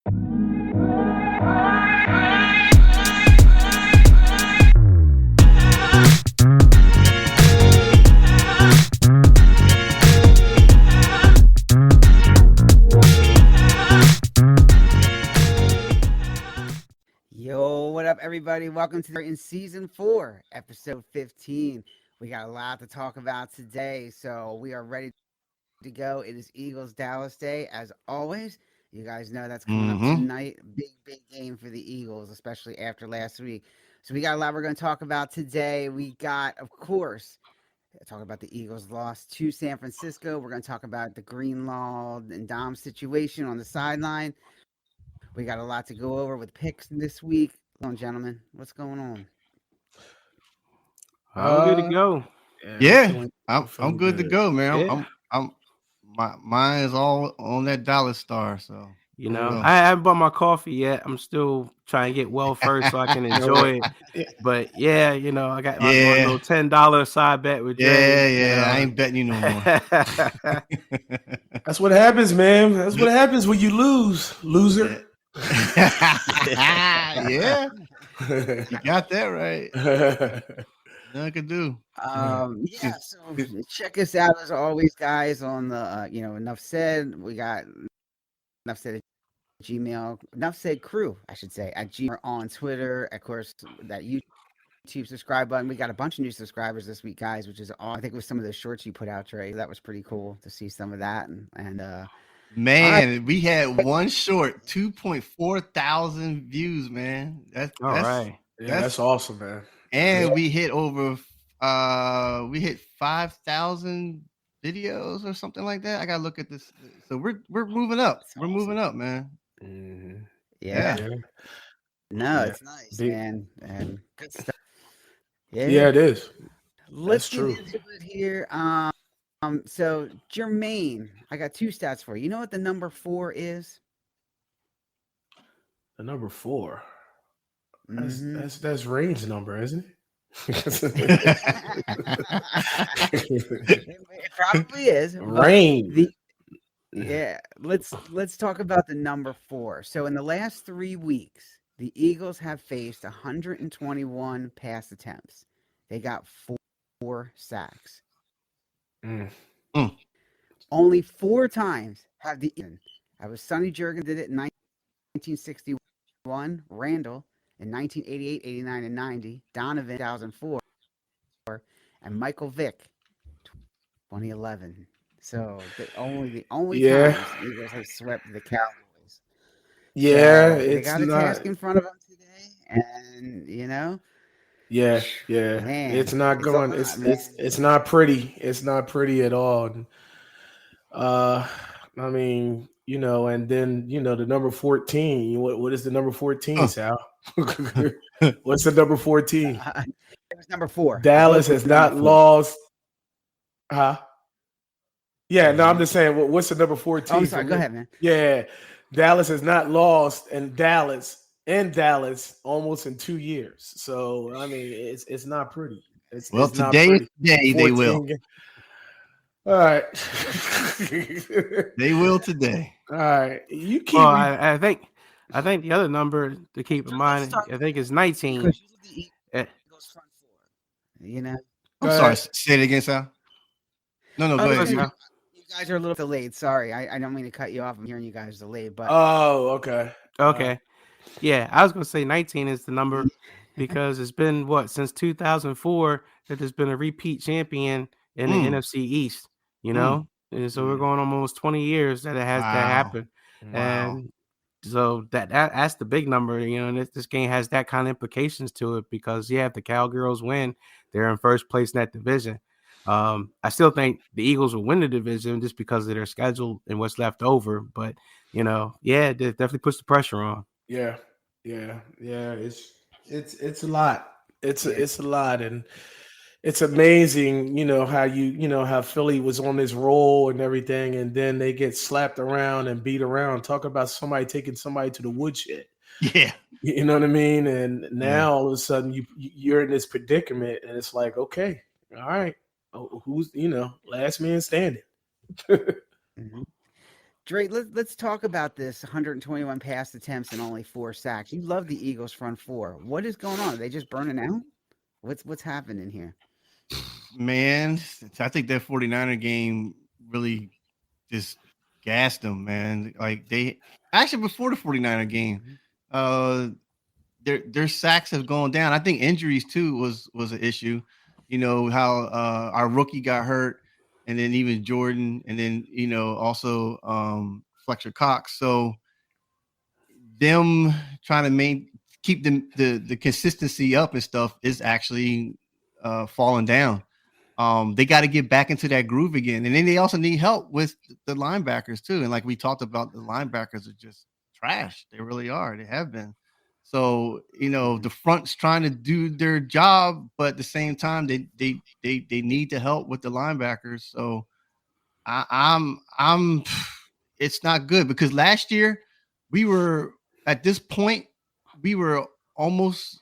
Yo, what up, everybody? Welcome to in season 4, episode 15. We got a lot to talk about today, so we are ready to go. It is Eagles Dallas Day, as always. You guys know that's coming up tonight. Big game for the Eagles, especially after last week. So we got a lot we're going to talk about today. We got, of course, talk about the Eagles' loss to San Francisco. We're going to talk about the Greenlaw and Dom situation on the sideline. We got a lot to go over with picks this week. Come on, gentlemen. What's going on? I'm good to go. Yeah, I'm good to go, man. Yeah. I'm mine is all on that dollar star. So I haven't bought my coffee yet. I'm still trying to get well first so I can enjoy it. But yeah, I got my little $10 side bet with Dre. Yeah. I ain't betting you no more. That's what happens, man. That's what happens when you lose, loser. Yeah, you got that right. Nothing I can do. So check us out as always, guys, on the Enough Said. We got Enough Said at Gmail, Enough Said Crew, I should say, at Gmail, on Twitter, of course, that YouTube subscribe button. We got a bunch of new subscribers this week, guys, which is awesome. I think it was some of the shorts you put out, Trey. That was pretty cool to see some of that, and man, we had one short, 2.4 thousand views, man. That's right. Yeah, that's awesome, man. And we hit over 5,000 videos or something like that. I gotta look at this. So we're moving up. We're moving up, man. Mm-hmm. Yeah. No, it's nice, man, and good stuff. Yeah, it is. Let's get into it here. So Jermaine, I got 2 stats for you. You know what the number 4 is? The number 4. That's range number, isn't it? It probably is. Range. Let's talk about the number 4. So in the last 3 weeks, the Eagles have faced 121 pass attempts. They got 4 sacks. Only 4 times have the I was Sonny Jurgen did it in 1961, Randall in 1988, 89, and 90, Donovan 2004, and Michael Vick 2011. So the only times the Eagles have swept the Cowboys. Yeah, so they got a task in front of them today, and Yeah. Man, it's not going. It's not pretty. It's not pretty at all. I mean, and then the number 14. What is the number 14, Sal? What's the number 14? It was number 4. Dallas has not lost. Huh? Yeah, no, I'm just saying. What's the number 14? Oh, I'm sorry. Go ahead, man. Yeah, Dallas has not lost, and Dallas almost in 2 years. So I mean, it's not pretty. It's today they will. All right, they will today. All right, you keep. Well, I think the other number to keep in mind, I think, is 19. I'm sorry. Say it again, Sal. No, go ahead. You guys are a little delayed. Sorry, I don't mean to cut you off. I'm hearing you guys delayed, but okay. Yeah, I was going to say 19 is the number because it's been since 2004 that there's been a repeat champion in the NFC East, and so we're going almost 20 years that it has that happen. Wow. And so that's the big number, and this game has that kind of implications to it because if the Cowgirls win, they're in first place in that division. I still think the Eagles will win the division just because of their schedule and what's left over, but it definitely puts the pressure on. Yeah. It's a lot. It's a lot, and it's amazing, how Philly was on this roll and everything, and then they get slapped around and beat around. Talk about somebody taking somebody to the woodshed. Yeah, you know what I mean. And now all of a sudden you're in this predicament, and it's like, okay, all right, who's last man standing. Dre, let's talk about this 121 pass attempts and only 4 sacks. You love the Eagles front four. What is going on? Are they just burning out? What's happening here? Man, I think that 49er game really just gassed them, man. Like they actually before the 49er game, their sacks have gone down. I think injuries too was an issue. You know how our rookie got hurt, and then even Jordan, and then also Fletcher Cox. So them trying to keep the consistency up and stuff is actually falling down. They got to get back into that groove again. And then they also need help with the linebackers too. And like we talked about, the linebackers are just trash. They really are. They have been. So, the front's trying to do their job, but at the same time, they need to help with the linebackers. So I'm it's not good because last year we were at this point, we were almost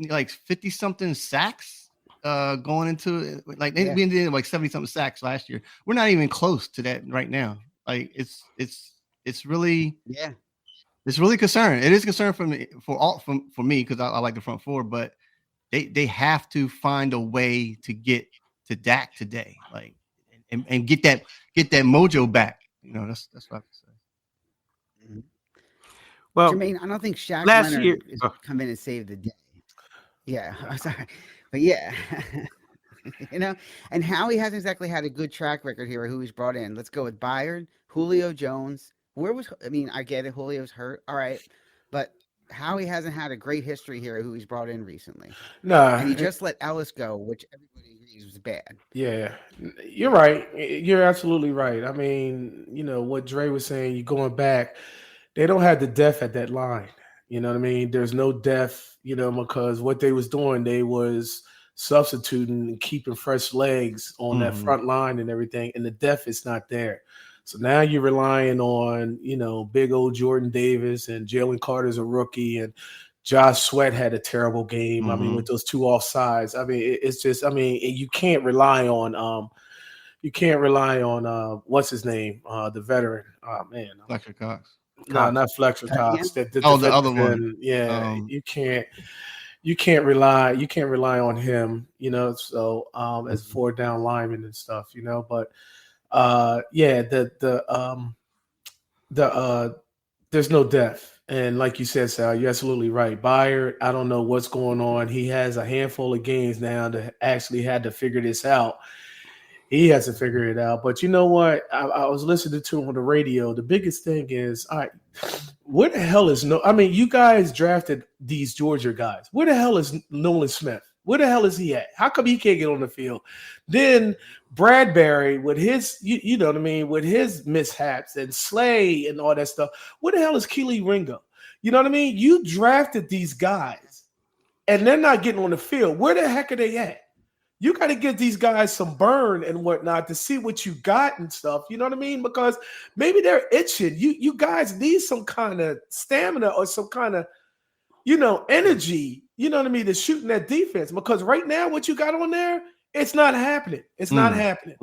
like 50 something sacks going into it. Like we ended like 70 something sacks last year. We're not even close to that right now. Like it's really it's really concerning. It is concern for me because I like the front four, but they have to find a way to get to Dak today, like and get that mojo back. That's what I have to say. Well, Jermaine, I don't think Shaq Leonard is going to come in and save the day. Yeah, I'm sorry, but yeah, and Howie hasn't exactly had a good track record here. Who he's brought in? Let's go with Byard, Julio Jones. I get it. Julio's hurt. All right. But Howie hasn't had a great history here who he's brought in recently. No. And he just let Ellis go, which everybody agrees was bad. Yeah. You're right. You're absolutely right. I mean, what Dre was saying, you're going back, they don't have the depth at that line. You know what I mean? There's no depth, because what they was doing, they was substituting and keeping fresh legs on that front line and everything. And the depth is not there. So now you're relying on, big old Jordan Davis, and Jalen Carter's a rookie, and Josh Sweat had a terrible game. I mean, with those 2 offsides. I mean, it's just, you can't rely on what's his name? The veteran. Oh man. Fletcher Cox. No, not Fletcher Cox. The other one. Yeah. You can't rely on him, so as 4 down linemen and stuff, but there's no depth. And like you said, Sal, you're absolutely right. Byard, I don't know what's going on. He has a handful of games now to actually had to figure this out. He has to figure it out. But you know what? I was listening to him on the radio. The biggest thing is, all right, where the hell is you guys drafted these Georgia guys. Where the hell is Nolan Smith? Where the hell is he at? How come he can't get on the field? Then Bradbury with his, with his mishaps and Slay and all that stuff. Where the hell is Keely Ringo? You know what I mean? You drafted these guys and they're not getting on the field. Where the heck are they at? You got to give these guys some burn and whatnot to see what you got and stuff. You know what I mean? Because maybe they're itching. You guys need some kind of stamina or some kind of, energy, to shoot in that defense. Because right now, what you got on there, it's not happening. It's not happening.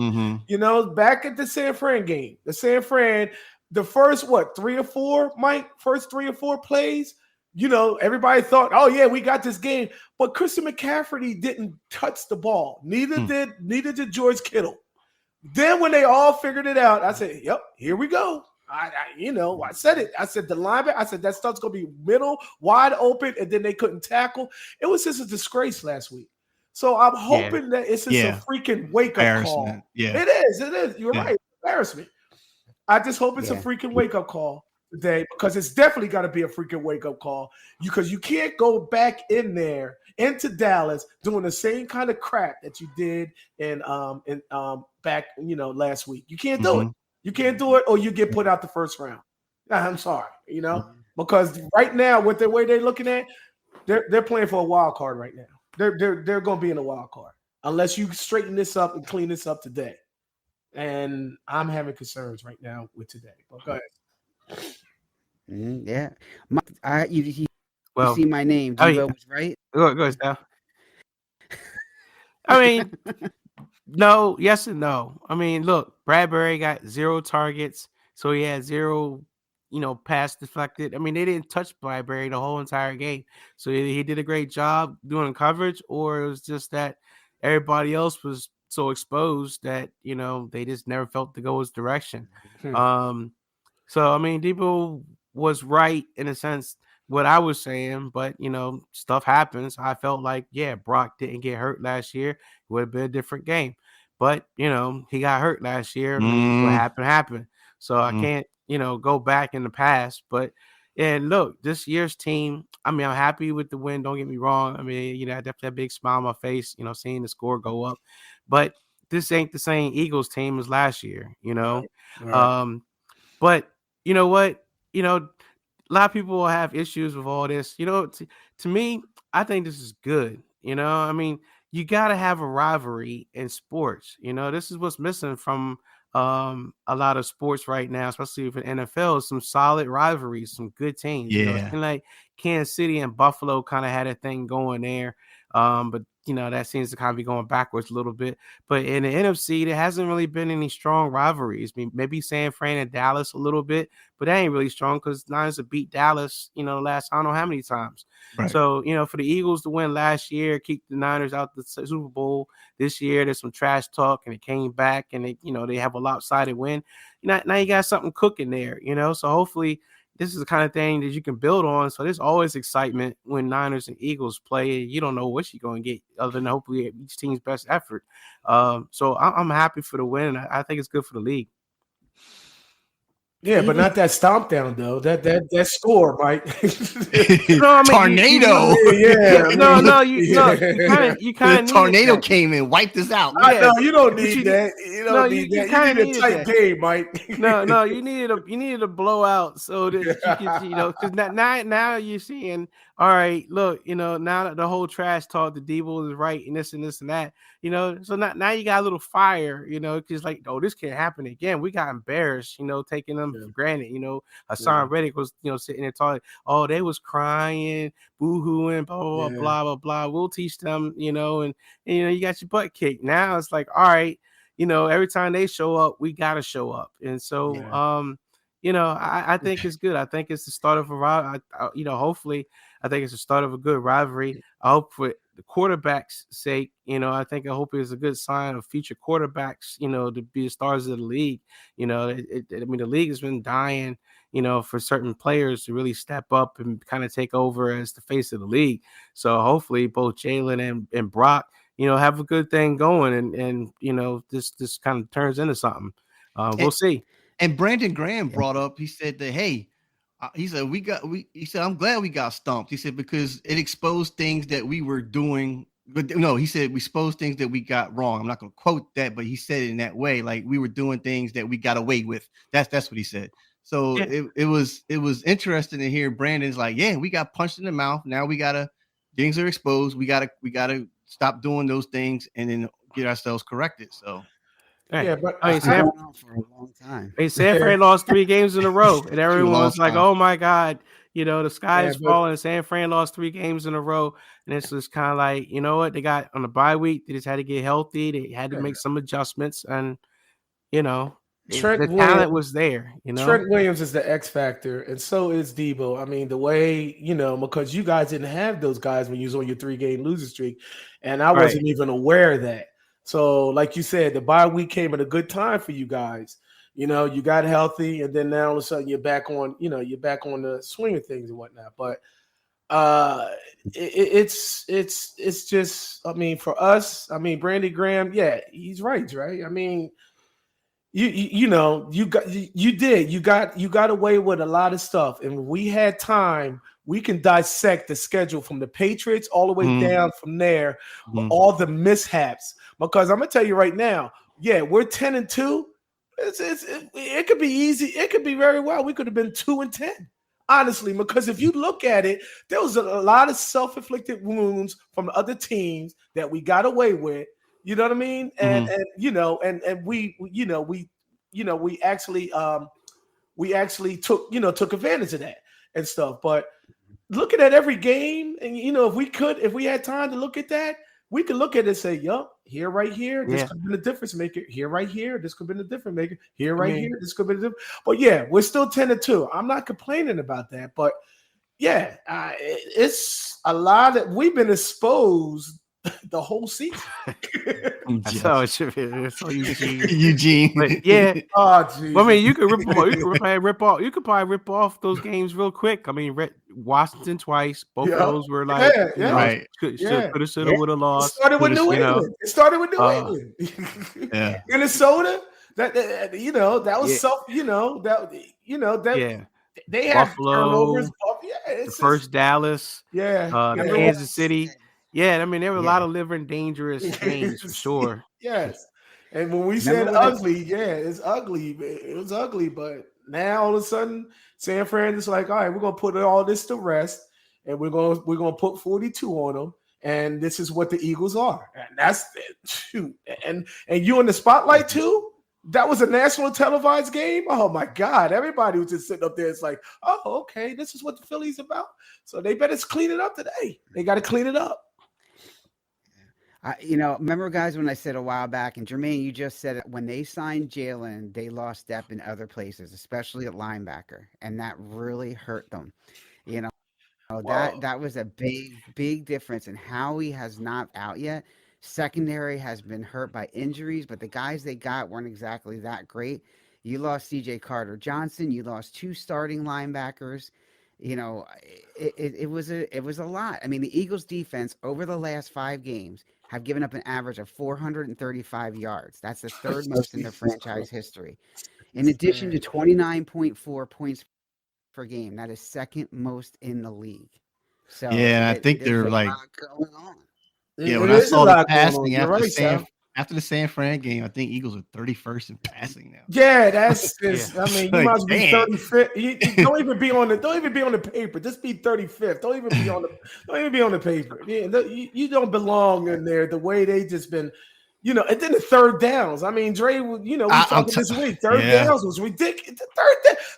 Back at the San Fran game, the first, 3 or 4, Mike? First 3 or 4 plays, everybody thought, oh, yeah, we got this game. But Christian McCaffrey didn't touch the ball. Neither did George Kittle. Then when they all figured it out, I said, yep, here we go. I said it. I said the linebacker. I said that stuff's gonna be middle, wide open, and then they couldn't tackle. It was just a disgrace last week. So I'm hoping that it's just a freaking wake up call. Yeah, it is. You're right. Embarrassment. I just hope it's a freaking wake up call today, because it's definitely got to be a freaking wake up call. Because you can't go back into Dallas doing the same kind of crap that you did in back last week. You can't do it. You can't do it, or you get put out the first round. I'm sorry, because right now, with the way they're looking at, they're playing for a wild card right now. They're going to be in a wild card unless you straighten this up and clean this up today. And I'm having concerns right now with today. But go ahead. Yeah, you see my name. Devo was right. Go ahead, Sal. I mean. No, yes and no. I mean, look, Bradbury got 0 targets, So he had 0, pass deflected. I mean, they didn't touch Bradbury the whole entire game. So he did a great job doing coverage, or it was just that everybody else was so exposed that, they just never felt to go his direction. Hmm. So, I mean, Debo was right in a sense what I was saying, but, stuff happens. I felt like, yeah, Brock didn't get hurt last year. It would have been a different game. But, he got hurt last year. I mean, what happened. So I can't, go back in the past. But, and look, this year's team, I mean, I'm happy with the win. Don't get me wrong. I mean, I definitely have a big smile on my face, seeing the score go up. But this ain't the same Eagles team as last year, Right. But you know what? A lot of people will have issues with all this. To me, I think this is good. I mean, you got to have a rivalry in sports. This is what's missing from a lot of sports right now, especially for NFL. Some solid rivalries, some good teams. It Yeah. seemed like Kansas City and Buffalo kind of had a thing going there. But that seems to kind of be going backwards a little bit. But in the NFC, there hasn't really been any strong rivalries. I mean, maybe San Fran and Dallas a little bit, but that ain't really strong because Niners have beat Dallas, the last I don't know how many times. Right. So, for the Eagles to win last year, keep the Niners out the Super Bowl this year, there's some trash talk and it came back and they have a lopsided win. Now you got something cooking there, so hopefully this is the kind of thing that you can build on. So there's always excitement when Niners and Eagles play. You don't know what you're going to get other than hopefully each team's best effort. So I'm happy for the win. I think it's good for the league. Yeah, but not that stomp down though. That score, Mike. No, I mean, tornado. You kind of tornado came in, wiped us out. I know you don't need that. You don't need that. You need a tight game, Mike. No, you needed a blowout so that you could, because now you're seeing. All right, look, now that the whole trash talk, the Debo is right, and this and that, so now you got a little fire, because like, oh, this can't happen again. We got embarrassed, taking them for granted, Hassan Reddick was, sitting there talking, oh, they was crying, boo-hooing, blah, blah, blah. We'll teach them, and you got your butt kicked. Now it's like, all right, every time they show up, we got to show up. And so, I think it's good. I think it's the start of a rivalry. Hopefully, I think it's the start of a good rivalry. I hope for the quarterback's sake, I hope it's a good sign of future quarterbacks, to be the stars of the league. I mean, the league has been dying, for certain players to really step up and kind of take over as the face of the league. So hopefully both Jalen and Brock, have a good thing going and this kind of turns into something. We'll see. And Brandon Graham brought up, he said that, hey, he said, he said, I'm glad we got stumped. He said, because it exposed things that we were doing. But no, he said, we exposed things that we got wrong. I'm not going to quote that, but he said it in that way. Like we were doing things that we got away with. That's what he said. So it was interesting to hear Brandon's like, yeah, we got punched in the mouth. Now things are exposed. We gotta stop doing those things and then get ourselves corrected. So. Yeah, but San for a long time. San Fran lost 3 games in a row, and everyone was like, "Oh my God, the sky is falling." San Fran lost 3 games in a row, and it's just kind of like, you know what? They got on the bye week. They just had to get healthy. They had to make some adjustments, and the talent was there. Trent Williams is the X factor, and so is Debo. I mean, the way because you guys didn't have those guys when you was on your 3-game losing streak, and I wasn't even aware of that. So, like you said, the bye week came at a good time for you guys. You got healthy, and then now all of a sudden you're back on. You're back on the swing of things and whatnot. But it's just. I mean, for us, Brandon Graham, yeah, he's right. I mean, you got away with a lot of stuff, and we had time. We can dissect the schedule from the Patriots all the way down from there, all the mishaps. Because I'm gonna tell you right now, yeah, we're 10-2. It could be easy. It could be very well. We could have been 2-10, honestly. Because if you look at it, there was a lot of self-inflicted wounds from other teams that we got away with. You know what I mean? And we actually took advantage of that and stuff. But looking at every game, and if we had time to look at that, we can look at it and say, yup, here, right here, this Yeah. could have been a difference maker. Here, right here, this could have been a difference maker. Here, I right mean- here, this could have been a difference. But yeah, we're still 10-2. I'm not complaining about that. But yeah, it's a lot that we've been exposed the whole season. I saw it. It's so Eugene. Eugene. But yeah, Oh, Jesus. well, I mean, you could rip them off. You could probably rip off those games real quick. I mean, Washington twice. Both of those were like, Yeah. Right. Could Yeah. have, should have, would have It lost. started with Coulda, New you know, England. It started with New England. Yeah. Minnesota. That that was Yeah. Yeah. they had Buffalo, turnovers. Yeah, the it's first Dallas, yeah. Kansas City. Yeah, I mean, there were a lot of living dangerous games for sure. Yes. And when we said ugly, it's ugly. It was ugly, but now all of a sudden, San Fran is like, all right, we're gonna put all this to rest, and we're gonna put 42 on them, and this is what the Eagles are, and that's shoot. And you in the spotlight too. That was a national televised game. Oh my God! Everybody was just sitting up there. It's like, oh, okay, this is what the Phillies about. So they better clean it up today. They got to clean it up. Remember, guys, when I said a while back, and Jermaine, you just said it, when they signed Jalen, they lost depth in other places, especially at linebacker, and that really hurt them. That was a big difference in how he has not out yet. Secondary has been hurt by injuries, but the guys they got weren't exactly that great. You lost C.J. Carter-Johnson. You lost 2 starting linebackers. It was a lot. I mean, the Eagles defense over the last 5 games have given up an average of 435 yards. That's the third most in their franchise history. In addition to 29.4 points per game, that is second most in the league. So yeah, I think they're like going on. Yeah, when I saw the passing after the San Fran game, I think Eagles are 31st in passing now. Yeah, that's just. I mean, you Like, might as well be 35th. Don't even be on the paper. Just be 35th. Don't even be on the paper. Yeah, you don't belong in there. The way they just been, and then the third downs. I mean, Dre, we talking this week. Third downs was ridiculous.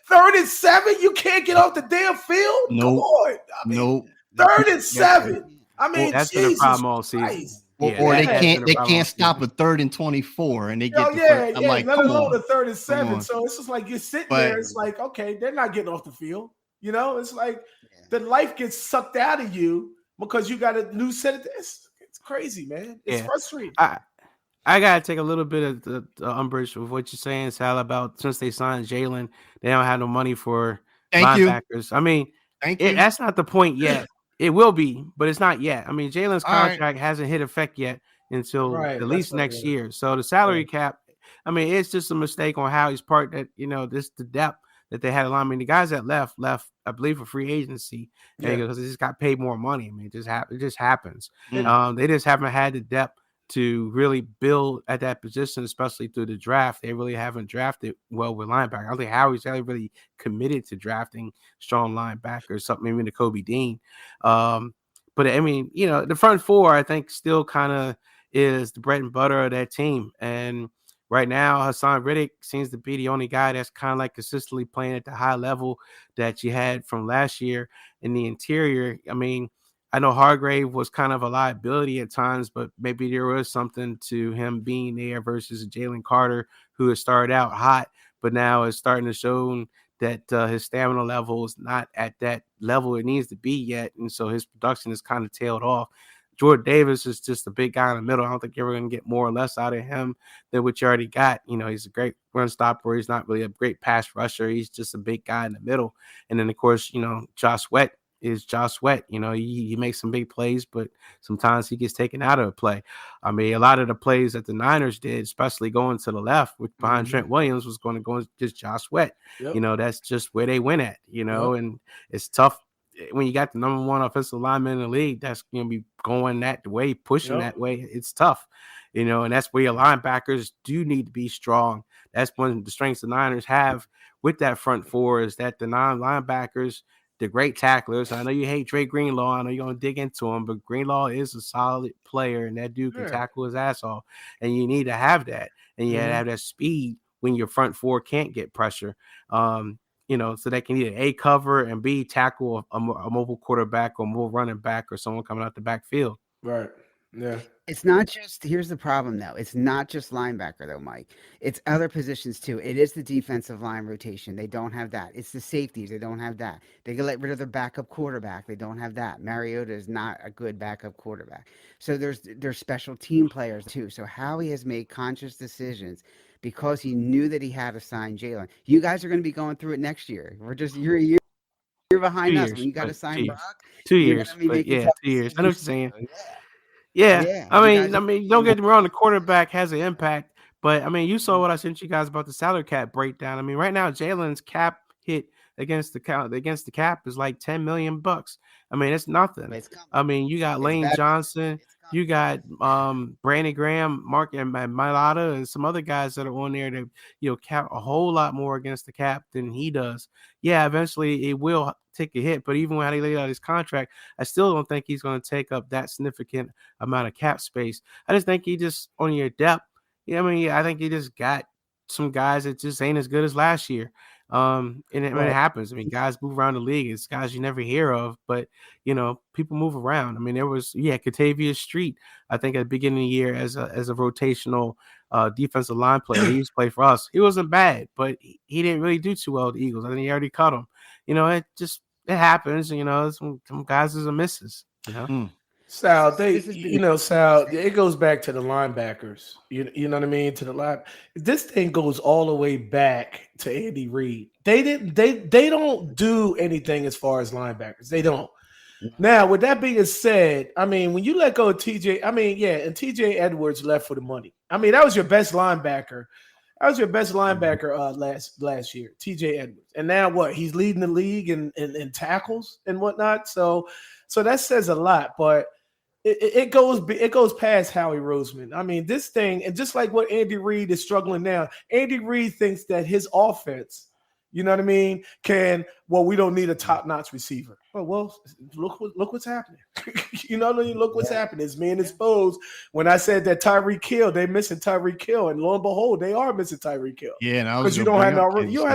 Third and 7. You can't get off the damn field. Nope. Come on. Nope. Third and 7. I mean, that's been a problem all season. Or they can't stop a 3rd and 24, and they get let like, alone a 3rd and 7. So it's just like you're sitting there. It's like, okay, they're not getting off the field. It's like the life gets sucked out of you because you got a new set of this. It's crazy, man. It's frustrating. I gotta take a little bit of the umbrage with what you're saying, Sal, about since they signed Jalen, they don't have no money for linebackers. I mean, that's not the point yet. It will be, but it's not yet. I mean, Jalen's contract hasn't hit effect yet until at least next year. So the salary cap, I mean, it's just a mistake on how he's parked that, this the depth that they had. I mean, the guys that left, I believe, for free agency because they just got paid more money. I mean, it just happens. They just haven't had the depth to really build at that position, especially through the draft. They really haven't drafted well with linebacker. I don't think Howie's really committed to drafting strong linebackers, something maybe to Kobe Dean. But I mean, the front 4, I think, still kind of is the bread and butter of that team. And right now, Hassan Riddick seems to be the only guy that's kind of like consistently playing at the high level that you had from last year in the interior. I mean, I know Hargrave was kind of a liability at times, but maybe there was something to him being there versus Jalen Carter, who has started out hot, but now is starting to show that his stamina level is not at that level it needs to be yet. And so his production is kind of tailed off. Jordan Davis is just a big guy in the middle. I don't think you're ever going to get more or less out of him than what you already got. He's a great run stopper. He's not really a great pass rusher. He's just a big guy in the middle. And then, of course, Josh Sweat is Josh Sweat. He makes some big plays, but sometimes he gets taken out of a play. I mean, a lot of the plays that the Niners did, especially going to the left with behind Trent Williams, was going to go just Josh Sweat. Yep. That's just where they went at, and it's tough when you got the number 1 offensive lineman in the league that's going to be going that way, pushing that way. It's tough, and that's where your linebackers do need to be strong. That's one of the strengths the Niners have with that front 4 is that the non-linebackers, the great tacklers. I know you hate Dre Greenlaw. I know you're going to dig into him, but Greenlaw is a solid player, and that dude can tackle his ass off. And you need to have that. And you have that speed when your front 4 can't get pressure, so they can either A, cover, and B, tackle a mobile quarterback or more running back or someone coming out the backfield. Right. Yeah. It's not just, here's the problem though. It's not just linebacker though, Mike. It's other positions too. It is the defensive line rotation. They don't have that. It's the safeties. They don't have that. They can get rid of their backup quarterback. They don't have that. Mariota is not a good backup quarterback. So there's special team players too. So Howie has made conscious decisions because he knew that he had to sign Jalen. You guys are going to be going through it next year. You're a year behind us. When you got to sign Brock, 2 you're years, going to be but making yeah, tough 2 years. I know what you're saying. decisions. Yeah, Yeah. I You guys mean, don't get me wrong. The quarterback has an impact, but I mean, you saw what I sent you guys about the salary cap breakdown. I mean, right now Jalen's cap hit against the cap is like $10 million. I mean, it's nothing. It's coming. I mean, you got It's Lane back. Johnson, It's coming. you got Brandon Graham, Mark and Mailata, and some other guys that are on there that cap a whole lot more against the cap than he does. Yeah, eventually it will take a hit, but even when he laid out his contract, I still don't think he's going to take up that significant amount of cap space. I just think he just on your depth. Yeah, I mean, I think he just got some guys that just ain't as good as last year. And it happens. I mean, guys move around the league. It's guys you never hear of, but people move around. I mean, there was Katavius Street, I think at the beginning of the year as a rotational defensive line player. He used to play for us. He wasn't bad, but he didn't really do too well with the Eagles. I think he already cut him. It happens. Some guys is a misses. Sal, Sal, it goes back to the linebackers. You know what I mean? To the line. This thing goes all the way back to Andy Reid. They don't do anything as far as linebackers. They don't. Now, with that being said, I mean, when you let go of TJ, and TJ Edwards left for the money. I mean, that was your best linebacker. That was your best linebacker last year, TJ Edwards. And now what? He's leading the league in tackles and whatnot. So that says a lot. But it goes past Howie Roseman. I mean, this thing, and just like what Andy Reid is struggling now, Andy Reid thinks that his offense, you know what I mean, we don't need a top-notch receiver. Well, look what's happening. You know what I mean? Look what's happening. It's being exposed. When I said that Tyreek Hill, they're missing Tyreek Hill, and lo and behold, they are missing Tyreek Hill. Yeah, because you don't have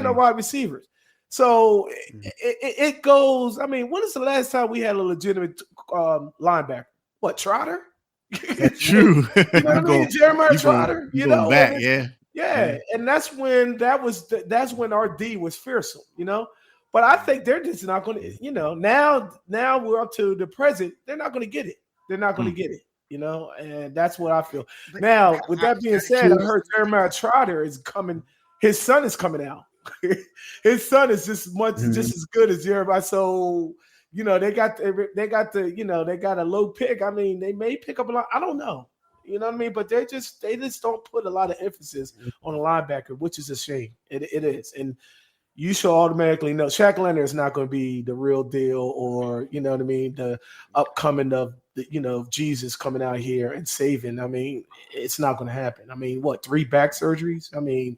no wide receivers. So it goes. I mean, when is the last time we had a legitimate linebacker? What, Trotter? That's true. You know what I mean? Jeremiah Trotter. You know back, yeah, and that's when our D was fearsome, But I think they're just not going to, now we're up to the present. They're not going to get it. They're not going to get it, and that's what I feel. Now, with that being said, I heard Jeremiah Trotter is coming. His son is coming out. His son is just as good as Jeremiah. So, they got a low pick. I mean, they may pick up a lot. I don't know. You know what I mean? But they just don't put a lot of emphasis on a linebacker, which is a shame. It is. And you should automatically know Shaq Leonard is not going to be the real deal, or, you know what I mean, the upcoming of Jesus coming out here and saving. I mean, it's not going to happen. I mean, 3 back surgeries? I mean,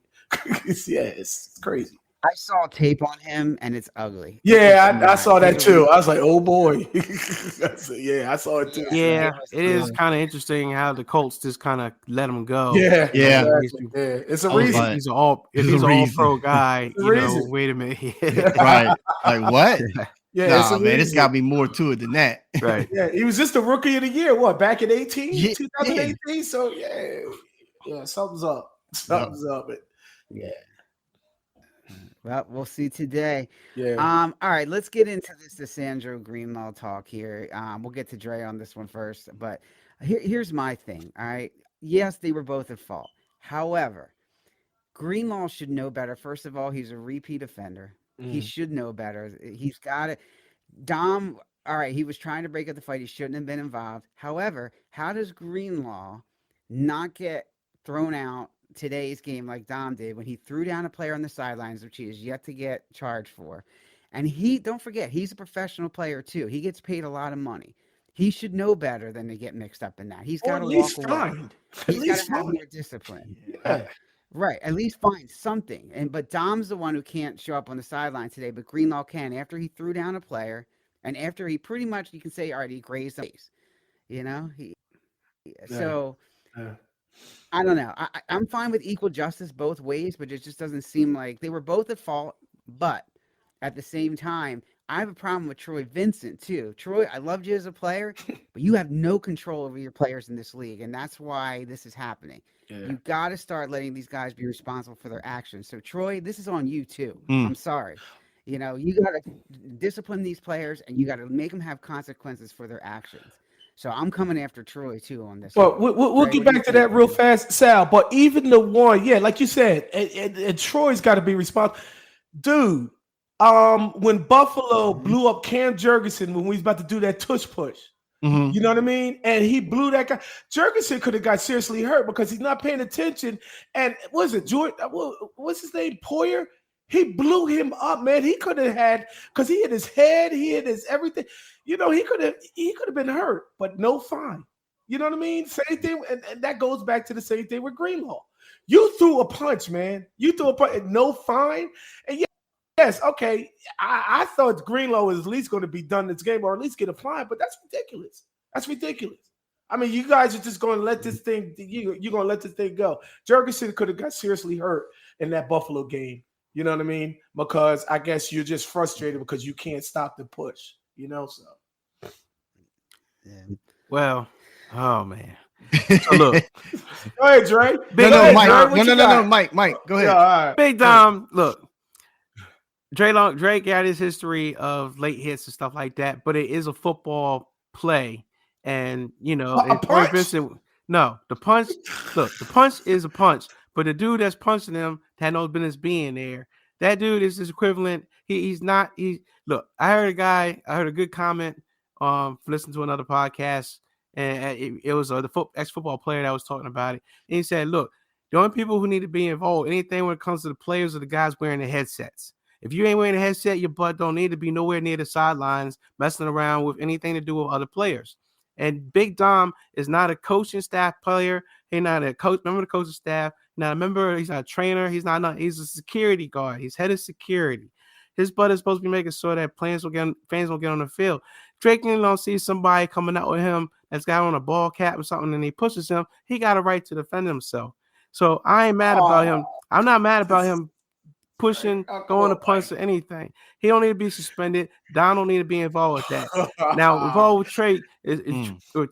it's crazy. I saw tape on him, and it's ugly. Yeah, I saw that too. I was like, oh boy. I saw it too. Yeah, it is kind of interesting how the Colts just kind of let him go. Yeah. Exactly. It's a reason. Like, he's an all-pro guy. Wait a minute. Right. Like what? Yeah, man, it's got to be more to it than that. Right. Yeah, he was just the rookie of the year. Back in 2018? So yeah, something's up. Something's up. Yeah. Well, we'll see today. Yeah. All right, let's get into this Sandro Greenlaw talk here. We'll get to Dre on this one first, but here's my thing. All right. Yes, they were both at fault. However, Greenlaw should know better. First of all, he's a repeat offender. He should know better. He's got it. Dom, all right, he was trying to break up the fight. He shouldn't have been involved. However, how does Greenlaw not get thrown out today's game like Dom did when he threw down a player on the sidelines, which he is yet to get charged for? And don't forget, he's a professional player too. He gets paid a lot of money. He should know better than to get mixed up in that. He's got to walk away. He's got to have more discipline. Yeah. Right. At least find something. But Dom's the one who can't show up on the sideline today, but Greenlaw can. After he threw down a player, and after he pretty much, you can say, all right, he grazed the face. So I don't know. I'm fine with equal justice both ways, but it just doesn't seem like they were both at fault. But at the same time, I have a problem with Troy Vincent too. Troy, I loved you as a player, but you have no control over your players in this league, and that's why this is happening. Yeah. You got to start letting these guys be responsible for their actions. So Troy, this is on you too. I'm sorry. You know, you got to discipline these players, and you got to make them have consequences for their actions. So I'm coming after Troy too on this. Well, we'll get back to that real fast, Sal. But even the one, yeah, like you said, and Troy's got to be responsible, dude. When Buffalo blew up Cam Jurgensen when we was about to do that tush push, you know what I mean? And he blew that guy. Jurgensen could have got seriously hurt because he's not paying attention. And what is it, George? What's his name? Poyer. He blew him up, man. He could have had, because he hit his head, he hit his everything. You know, he could have been hurt, but no fine. You know what I mean? Same thing, and that goes back to the same thing with Greenlaw. You threw a punch, man. You threw a punch, no fine. And yes, okay. I thought Greenlaw was at least going to be done this game, or at least get a fine, but that's ridiculous. That's ridiculous. I mean, you guys are just going to let this thing. You're going to let this thing go. Jurgensen could have got seriously hurt in that Buffalo game. You know what I mean? Because I guess you're just frustrated because you can't stop the push. You know, so. Yeah. Well, oh man. So look, go ahead, Dre. No, Mike, go ahead. Yeah, all right. Big Dom, look. Dre got his history of late hits and stuff like that, but it is a football play, and you know, the punch. Look, the punch is a punch, but the dude that's punching him had no business being there. That dude is his equivalent. He's not. Look, I heard a good comment. Listening to another podcast, and it was the ex-football player that was talking about it, and he said, "Look, the only people who need to be involved, anything when it comes to the players, are the guys wearing the headsets. If you ain't wearing a headset, your butt don't need to be nowhere near the sidelines messing around with anything to do with other players." And Big Dom is not a coaching staff player. He's not a coach, member of the coaching staff. Not a member. He's not a trainer. He's a security guard. He's head of security. His butt is supposed to be making sure that fans will get on the field. Drake don't see somebody coming out with him that's got on a ball cap or something, and he pushes him. He got a right to defend himself. So I ain't mad about him. I'm not mad about him pushing, going to punch or anything. He don't need to be suspended. Don don't need to be involved with that. Now, involved with Trey,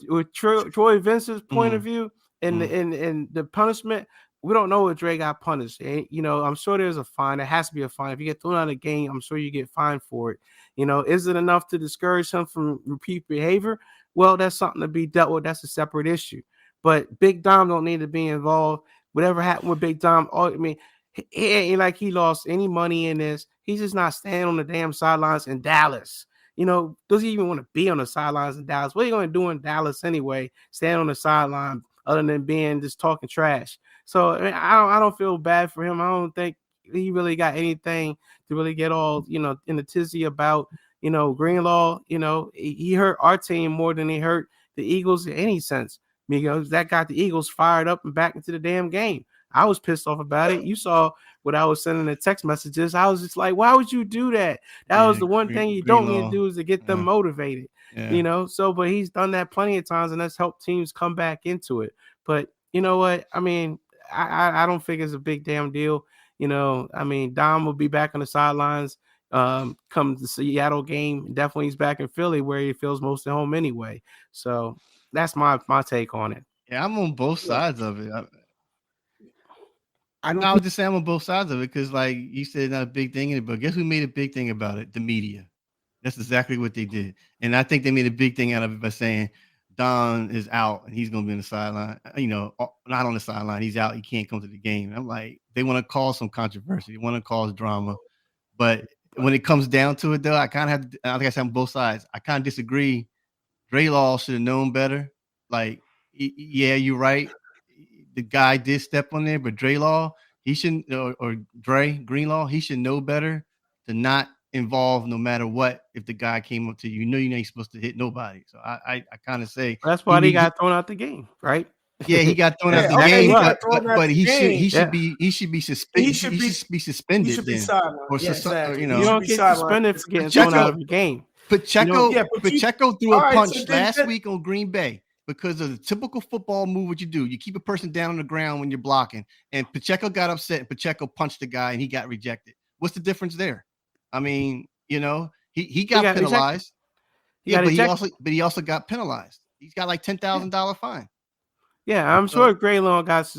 with Troy Vincent's point of view and the punishment, we don't know what Dre got punished. You know, I'm sure there's a fine. There has to be a fine. If you get thrown out of the game, I'm sure you get fined for it. You know, is it enough to discourage him from repeat behavior? Well, that's something to be dealt with. That's a separate issue. But Big Dom don't need to be involved. Whatever happened with Big Dom, it ain't like he lost any money in this. He's just not standing on the damn sidelines in Dallas. You know, does he even want to be on the sidelines in Dallas? What are you going to do in Dallas anyway? Stand on the sideline other than being just talking trash. So I don't feel bad for him. I don't think he really got anything to really get all, you know, in the tizzy about, you know, Greenlaw. You know, he hurt our team more than he hurt the Eagles in any sense. Because that got the Eagles fired up and back into the damn game. I was pissed off about it. You saw what I was sending the text messages. I was just like, why would you do that? That was the one thing you don't need to do is to get them motivated. Yeah. You know, so but he's done that plenty of times, and that's helped teams come back into it. But you know what? I mean, I don't think it's a big damn deal. You know, I mean, Dom will be back on the sidelines come the Seattle game. Definitely he's back in Philly where he feels most at home anyway. So that's my take on it. Yeah, I'm on both sides of it. I would just say I'm on both sides of it because, like you said, not a big thing in it, but guess who made a big thing about it? The media. That's exactly what they did. And I think they made a big thing out of it by saying Don is out and he's going to be on the sideline. You know, not on the sideline. He's out. He can't come to the game. And I'm like, they want to cause some controversy. They want to cause drama. But when it comes down to it, though, I kind of have to, like I said, on both sides. I kind of disagree. Dre Law should have known better. Like, yeah, you're right. The guy did step on there, but Dre Law, he shouldn't, or Dre Greenlaw, he should know better to not involve no matter what. If the guy came up to you, you ain't supposed to hit nobody. So I kind of say that's why he got thrown out the game, right? Yeah, he got thrown out the game, but he should be suspended. He should be suspended. He should be sidelined. You don't get suspended for getting thrown out of the game. Pacheco threw a punch last week on Green Bay. Because of the typical football move, what you do, you keep a person down on the ground when you're blocking. And Pacheco got upset and Pacheco punched the guy and he got rejected. What's the difference there? I mean, you know, He got penalized. Ejected. But he also got penalized. He's got like $10,000 fine. Yeah, I'm sure Greenlaw got.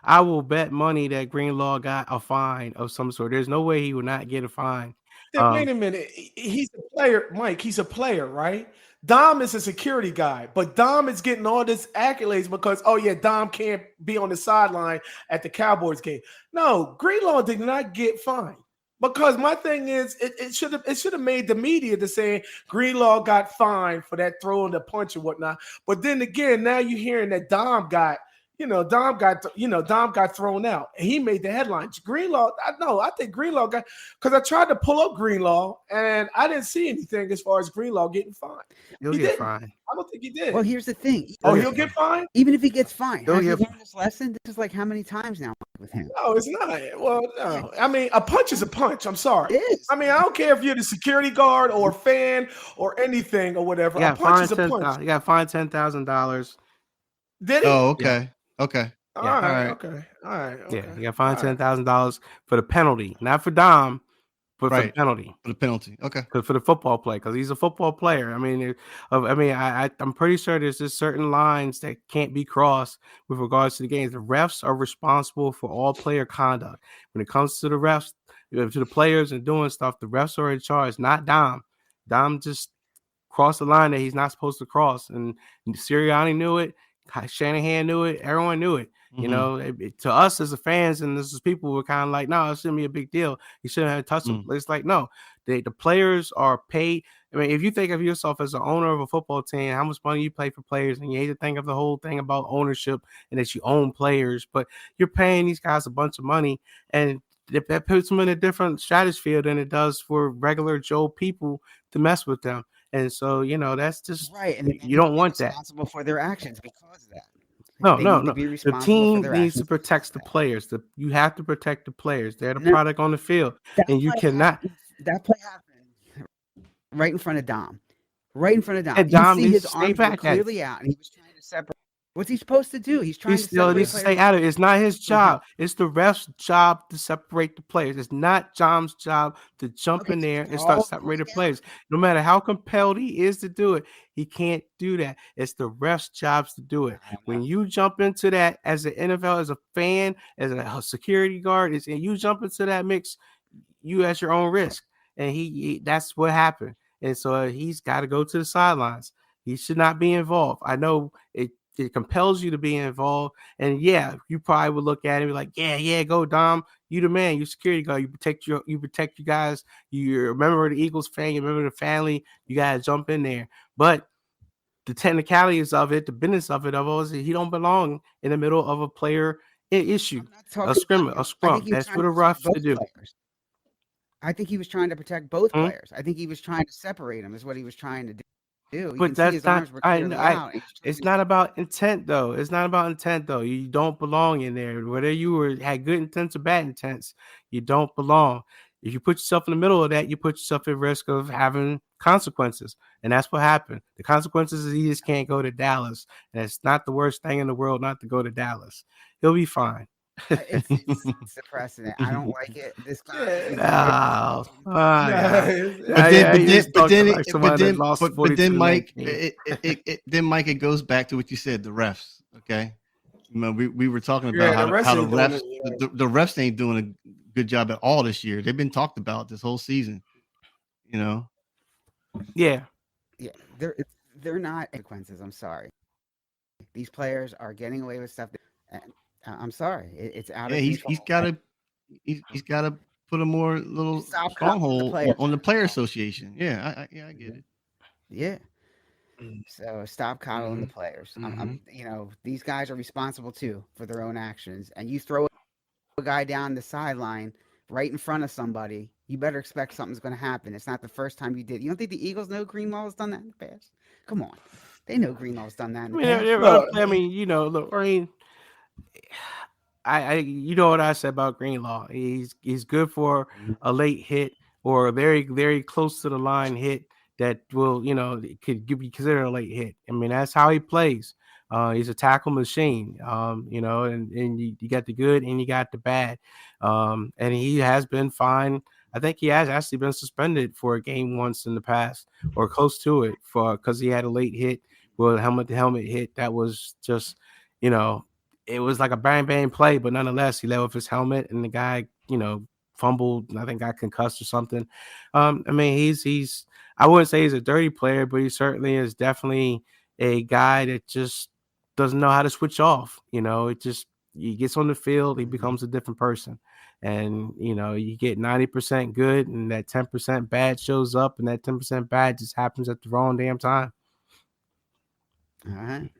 I will bet money that Greenlaw got a fine of some sort. There's no way he would not get a fine. Wait a minute. He's a player, Mike. He's a player, right? Dom is a security guy, but Dom is getting all this accolades because, Dom can't be on the sideline at the Cowboys game. No, Greenlaw did not get fined. Because my thing is, it should have made the media to say Greenlaw got fined for that throw and the punch and whatnot. But then again, now you're hearing that Dom got thrown out, and he made the headlines. Greenlaw, I think Greenlaw got, because I tried to pull up Greenlaw and I didn't see anything as far as Greenlaw getting fined. He'll get fined. I don't think he did. Well, here's the thing. He'll get fined? Even if he gets fined. He'll Has he get learned this lesson? This is like how many times now with him? No, it's not. Well, no. I mean, a punch is a punch. I'm sorry. It is. I mean, I don't care if you're the security guard or a fan or anything or whatever. A punch is a punch. He got fined $10,000. Did he? Oh, okay. Yeah. Okay. All right. Okay. Yeah, he got fined $10,000 for the penalty, not for Dom, but for the penalty. For the penalty. Okay. Because for the football play, because he's a football player. I mean, I'm pretty sure there's just certain lines that can't be crossed with regards to the games. The refs are responsible for all player conduct. When it comes to the refs, to the players and doing stuff, the refs are in charge, not Dom. Dom just crossed the line that he's not supposed to cross, and Sirianni knew it. Shanahan knew it. Everyone knew it. You know, to us as the fans and as people, were kind of like, no, it shouldn't be a big deal. He shouldn't have touched him. It's like, no, the players are paid. I mean, if you think of yourself as the owner of a football team, how much money you pay for players, and you hate to think of the whole thing about ownership and that you own players, but you're paying these guys a bunch of money, and that puts them in a different stratosphere than it does for regular Joe people to mess with them. And so, that's just right. And you don't want that. Responsible for their actions because of that. No. The team needs to protect the players. You have to protect the players. They're the product on the field, and you cannot. That play happened right in front of Dom. Right in front of Dom. And Dom you see needs his to stay arms back were clearly out, and he was trying to separate. What's he supposed to do? He's trying to still needs to stay out of it. It's not his job. It's the ref's job to separate the players. It's not Dom's job to jump in there and start separating players. No matter how compelled he is to do it, he can't do that. It's the ref's jobs to do it. When you jump into that as an NFL, as a fan, as a security guard, and you jump into that mix, you at your own risk. And he that's what happened. And so he's got to go to the sidelines. He should not be involved. I know it compels you to be involved. And you probably would look at it and be like, yeah, go Dom. You the man, you security guard. You protect your guys. You remember the Eagles fan, you remember the family, you gotta jump in there. But the technicalities of it, the business of it, is he don't belong in the middle of a player issue, a scrum. That's what a refs to do. I think he was trying to protect both players. I think he was trying to separate them, is what he was trying to do. But that's not. It's not about intent, though. It's not about intent, though. You don't belong in there. Whether you had good intents or bad intents, you don't belong. If you put yourself in the middle of that, you put yourself at risk of having consequences, and that's what happened. The consequences is he just can't go to Dallas, and it's not the worst thing in the world not to go to Dallas. He'll be fine. It's the precedent. I don't like it. This guy. But then, Mike, it goes back to what you said. The refs. Okay, we were talking about how the refs ain't doing a good job at all this year. They've been talked about this whole season. Yeah. They're not consequences. I'm sorry. These players are getting away with stuff. I'm sorry. It's out of control. He's got to put a more little stronghold on the player association. Yeah, I get it. Yeah. So stop coddling the players. These guys are responsible too for their own actions. And you throw a guy down the sideline right in front of somebody, you better expect something's going to happen. It's not the first time you did. You don't think the Eagles know Greenlaw has done that in the past? Come on, they know Greenlaw's done that in the past. You know what I said about Greenlaw. He's good for a late hit or a very, very close to the line hit that will, could be considered a late hit. I mean, that's how he plays. He's a tackle machine, and you got the good and you got the bad. And he has been fined I think he has actually been suspended for a game once in the past or close to it because he had a late hit. Well, the helmet hit. That was just, it was like a bang bang play, but nonetheless, he led with his helmet, and the guy, fumbled. I think got concussed or something. I mean, he's. I wouldn't say he's a dirty player, but he certainly is definitely a guy that just doesn't know how to switch off. He gets on the field, he becomes a different person. And, you get 90% good and that 10% bad shows up, and that 10% bad just happens at the wrong damn time. All right.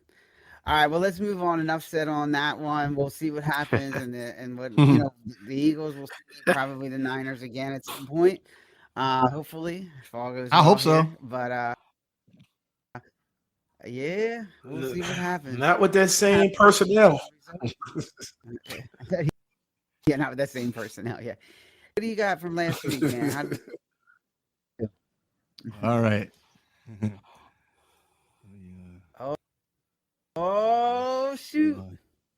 All right, well, let's move on. Enough said on that one. We'll see what happens, and what the Eagles will see probably the Niners again at some point. Hopefully, if all goes well. I hope so. Here. But yeah, we'll see what happens. Not with that same personnel. Yeah, not with that same personnel. Yeah. What do you got from last week, man? All right. Oh shoot!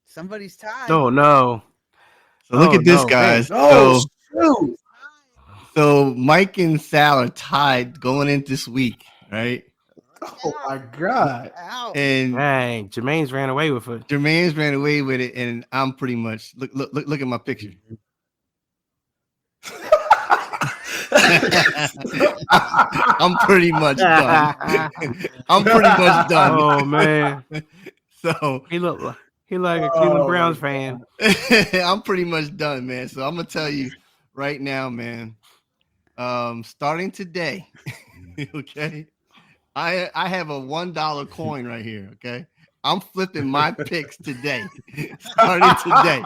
Somebody's tied. Oh no! So look at this, guys. Oh shoot! So Mike and Sal are tied going into this week, right? Oh my God! And dang, Jermaine's ran away with it. Jermaine's ran away with it, and I'm pretty much look at my picture. I'm pretty much done. I'm pretty much done. Oh man! So he look like a Cleveland Browns fan. I'm pretty much done, man. So I'm gonna tell you right now, man. Starting today, okay. I have a $1 coin right here, okay? I'm flipping my picks today, starting today.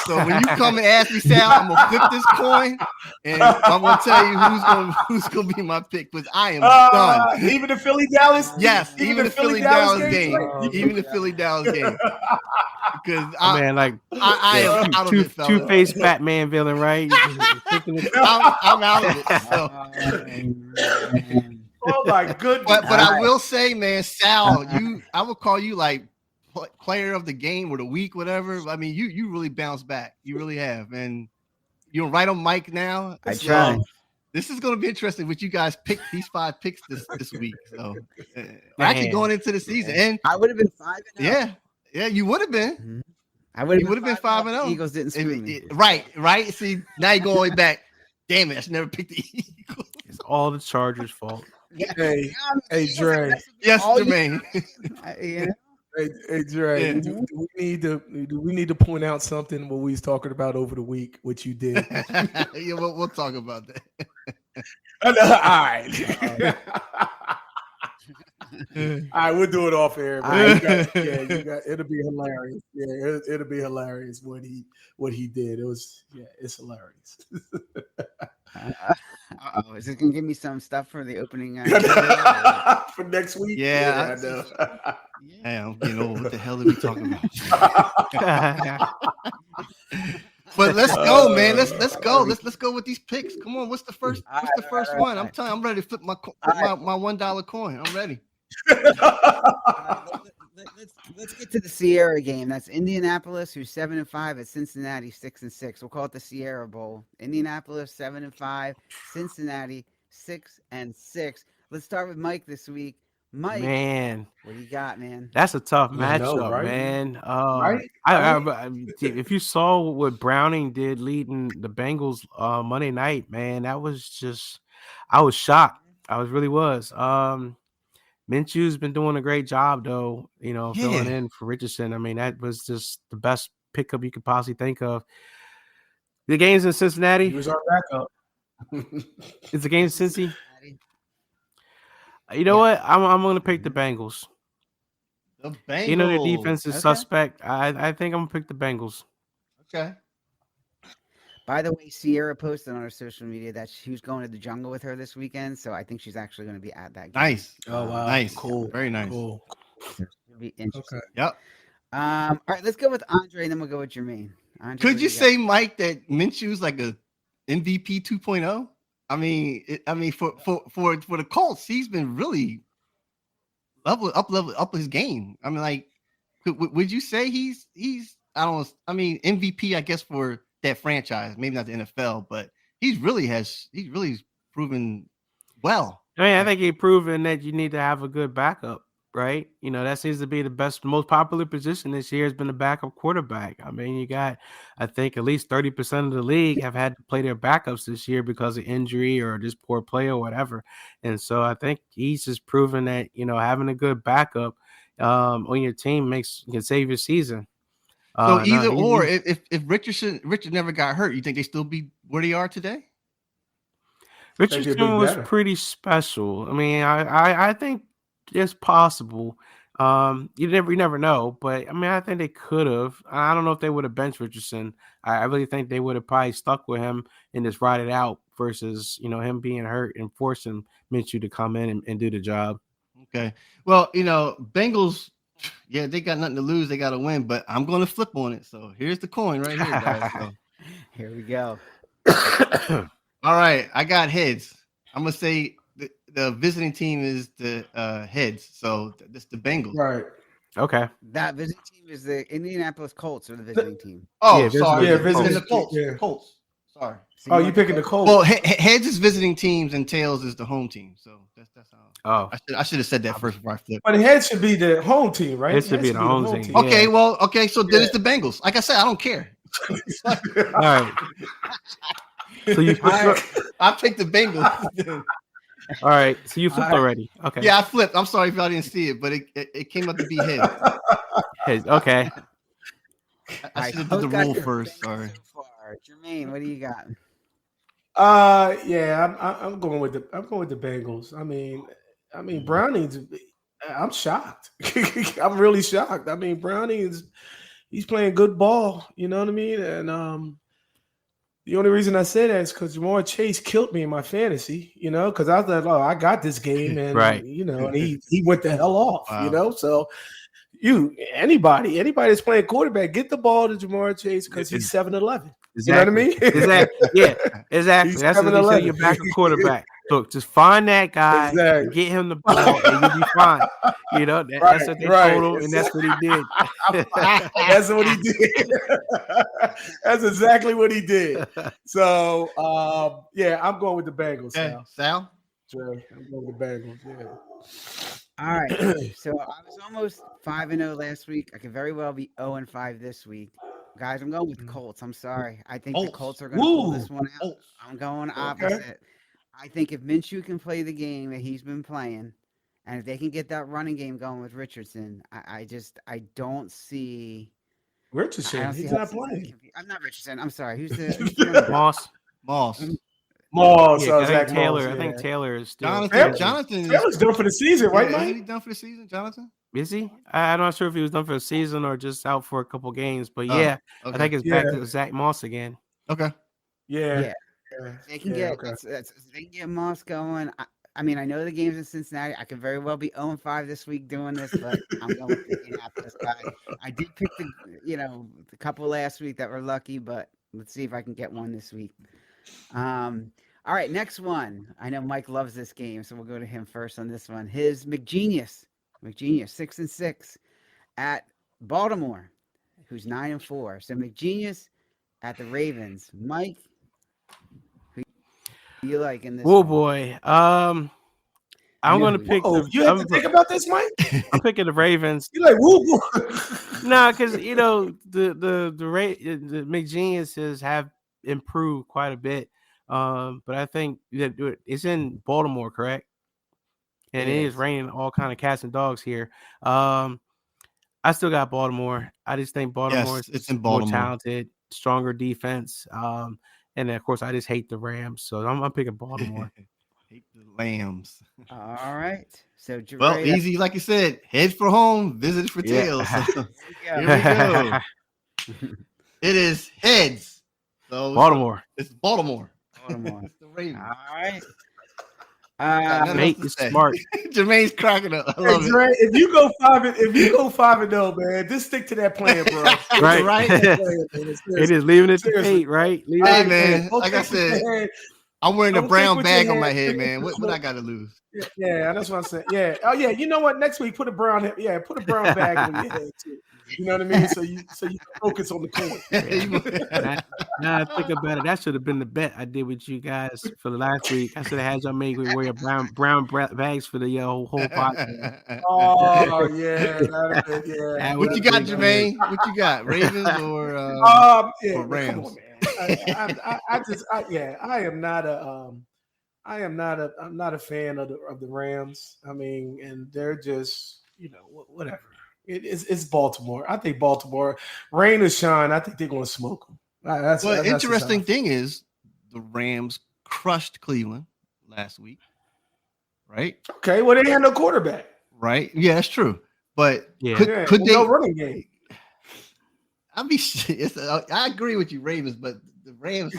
So when you come and ask me, Sal, I'm gonna flip this coin, and I'm gonna tell you who's gonna be my pick. Because I am done. Even the Philly Dallas, yes, even the Philly Dallas game, even the Philly Dallas game. Because I am out of it, fella. Two-faced Batman villain, right? I'm out of it. So. Oh my goodness! But I will say, man, Sal, I would call you like player of the game or the week, whatever. I mean, you really bounced back. You really have, and you're right on Mike now. I try. This is going to be interesting. What you guys pick these 5 picks this week. So actually going into the season, and I would have been 5-0. Yeah, you would have been. Mm-hmm. I would have been 5-0. Eagles didn't screw me. Right. See, now you're going way back. Damn it! I should never pick the Eagles. It's all the Chargers' fault. Hey, Dre. Yes, Jermaine. Hey, Dre. Yeah. Do we need to point out something what we was talking about over the week, what you did? Yeah, we'll talk about that. All right. All right, we'll do it off air. It'll be hilarious. Yeah, it'll be hilarious what he did. It's hilarious. Is it gonna give me some stuff for the opening for next week? Yeah, I know. Hey, I'm getting over what the hell are we talking about? But let's go, man. Let's go. Let's go with these picks. Come on. What's the first one? I'm telling you, I'm ready to flip my $1 coin. I'm ready. Let's get to the Sierra game. That's Indianapolis, who's 7-5 at Cincinnati, 6-6. We'll call it the Sierra Bowl. Indianapolis 7-5, Cincinnati 6-6. Let's start with Mike this week. Mike, man, what do you got, man? That's a tough matchup, right? man. Right? If you saw what Browning did leading the Bengals Monday night, man, that was just, I was shocked. I really was. Minshew's been doing a great job, though, filling in for Richardson. I mean, that was just the best pickup you could possibly think of. The game's in Cincinnati. He was our backup. It's the game in Cincy. You know what? I'm going to pick the Bengals. The Bengals. The defense is suspect. I think I'm going to pick the Bengals. Okay. By the way, Sierra posted on her social media that she was going to the jungle with her this weekend, so I think she's actually going to be at that game. Nice. Oh, wow. Nice. Cool. Very nice. Cool. It'll be interesting. Okay. Yep. All right, let's go with Andre, and then we'll go with Jermaine. Andre, Could you say, Mike, that Minshew's like a MVP 2.0? I mean, for the Colts, he's been really up his game. I mean, like, would you say he's MVP, I guess, for that franchise? Maybe not the NFL, but he's really proven well. I mean, I think he's proven that you need to have a good backup, right? You know, that seems to be the most popular position this year has been the backup quarterback. I mean, you got, I think, at least 30% of the league have had to play their backups this year because of injury or just poor play or whatever. And so I think he's just proven that, you know, having a good backup on your team can save your season. So either or, if Richard never got hurt, you think they still be where they are today? Richardson was pretty special. I mean, I think it's possible. You never know, but I mean, I think they could have. I don't know if they would have benched Richardson. I really think they would have probably stuck with him and just ride it out versus, you know, him being hurt and forcing Minshew to come in and do the job. Okay. Well, you know, Bengals, yeah, they got nothing to lose. They got to win, but I'm going to flip on it. So here's the coin right here, guys. So. Here we go. All right, I got heads. I'm gonna say the visiting team is the heads, so that's the Bengals. Right. Okay. That visiting team is the Indianapolis Colts or the visiting team. Oh, yeah, sorry. Yeah, visiting the Colts. Yeah. Colts. Sorry. So you picking the Colts? Well, heads is visiting teams and tails is the home team. So that's how. Oh, I should have said that first before I flipped. But head should be the home team, right? It should be the home team. Okay, Yeah. well, okay, so then it's the Bengals. Like I said, I don't care. all right. So you I picked the Bengals. all right. So you flipped already. Okay. Yeah, I flipped. I'm sorry if y'all didn't see it, but it came up to be heads. Heads. Okay. I should have did the rule first. Sorry. So far. Jermaine, what do you got? Yeah, I'm going with the Bengals. I mean Browning's. I'm shocked. I'm really shocked. I mean, he's playing good ball. You know what I mean? And the only reason I say that is because Jamar Chase killed me in my fantasy. You know, because I thought, oh, I got this game, and right. You know, and he went the hell off. Wow. You know, so. Anybody that's playing quarterback, get the ball to Jamar Chase because he's 7'11". Exactly. You know what I mean? Exactly. Yeah, exactly. He's That's what they say. Your backup quarterback. Look, just find that guy, get him the ball, and you'll be fine. You know, that's what they told him, and that's what he did. That's what he did. That's exactly what he did. So, yeah, I'm going with the Bengals. Sal? Sure, I'm going with the Bengals. Yeah. All right. So I was almost 5-0 last week. I could very well be 0-5 this week. Guys, I'm going with the Colts. I'm sorry. I think the Colts are going to pull this one out. I'm going opposite. Okay. I think if Minshew can play the game that he's been playing, and if they can get that running game going with Richardson, I don't see Richardson. He's not playing. I'm not Richardson. I'm sorry. Who's the Moss? Yeah, I think Taylor. I think Taylor is still. Jonathan. Taylor's done for the season, right, Mike? Is he done for the season, Jonathan? Is he? I'm not sure if he was done for the season or just out for a couple games, but yeah, okay. I think it's back to Zach Moss again. Okay. Yeah. They can get they can get Moss going. I mean, I know the game's in Cincinnati. I could very well be 0-5 this week doing this, but I'm going with the Indianapolis guy. I did pick the couple last week that were lucky, but let's see if I can get one this week. All right, next one. I know Mike loves this game, so we'll go to him first on this one. His McGenius, 6-6 at Baltimore, who's 9-4. So McGenius at the Ravens. Mike, who do you like in this? Oh boy, I'm going to pick. You have to think about this, Mike. I'm picking the Ravens. You like woo? No, because the McGeniuses have improved quite a bit. But I think that it's in Baltimore, correct? And it is raining all kind of cats and dogs here. I still got Baltimore. I just think Baltimore is more talented, stronger defense. And then, of course, I just hate the Rams, so I'm picking Baltimore. Hate the Lambs. All right. So easy, like you said, head for home, visit for tails. So, here we go. It is heads. So Baltimore. It's Baltimore. It's the Ravens. All right. Nate is smart. Jermaine's cracking up. I love it. If you go 5-0, man, just stick to that plan, bro. Right. It is leaving it to fate, right? Hey, man. Like I said, I'm wearing a Don't brown think with your bag on my head, head, think man. with What your I got to lose? Yeah, that's what I'm saying. Yeah. Oh yeah. You know what? Next week, put a brown bag on your head too. You know what I mean? So you can focus on the coin. Yeah. Now I think about it, that should have been the bet I did with you guys for the last week. I should have had y'all make me wear brown bags for the whole podcast. Oh yeah, yeah. That What would you have got, been good. Jermaine? What you got? Ravens or Yeah, or man, come on, Rams? man. I'm not a fan of the Rams. I mean, and they're just, whatever. It's Baltimore. I think Baltimore, rain or shine, I think they're going to smoke them. That's just how I Interesting feel. thing is the Rams crushed Cleveland last week, right? Okay, well they had no quarterback. Right? Yeah, that's true. But Yeah. could they? No running game. I agree with you, Ravens, but the Rams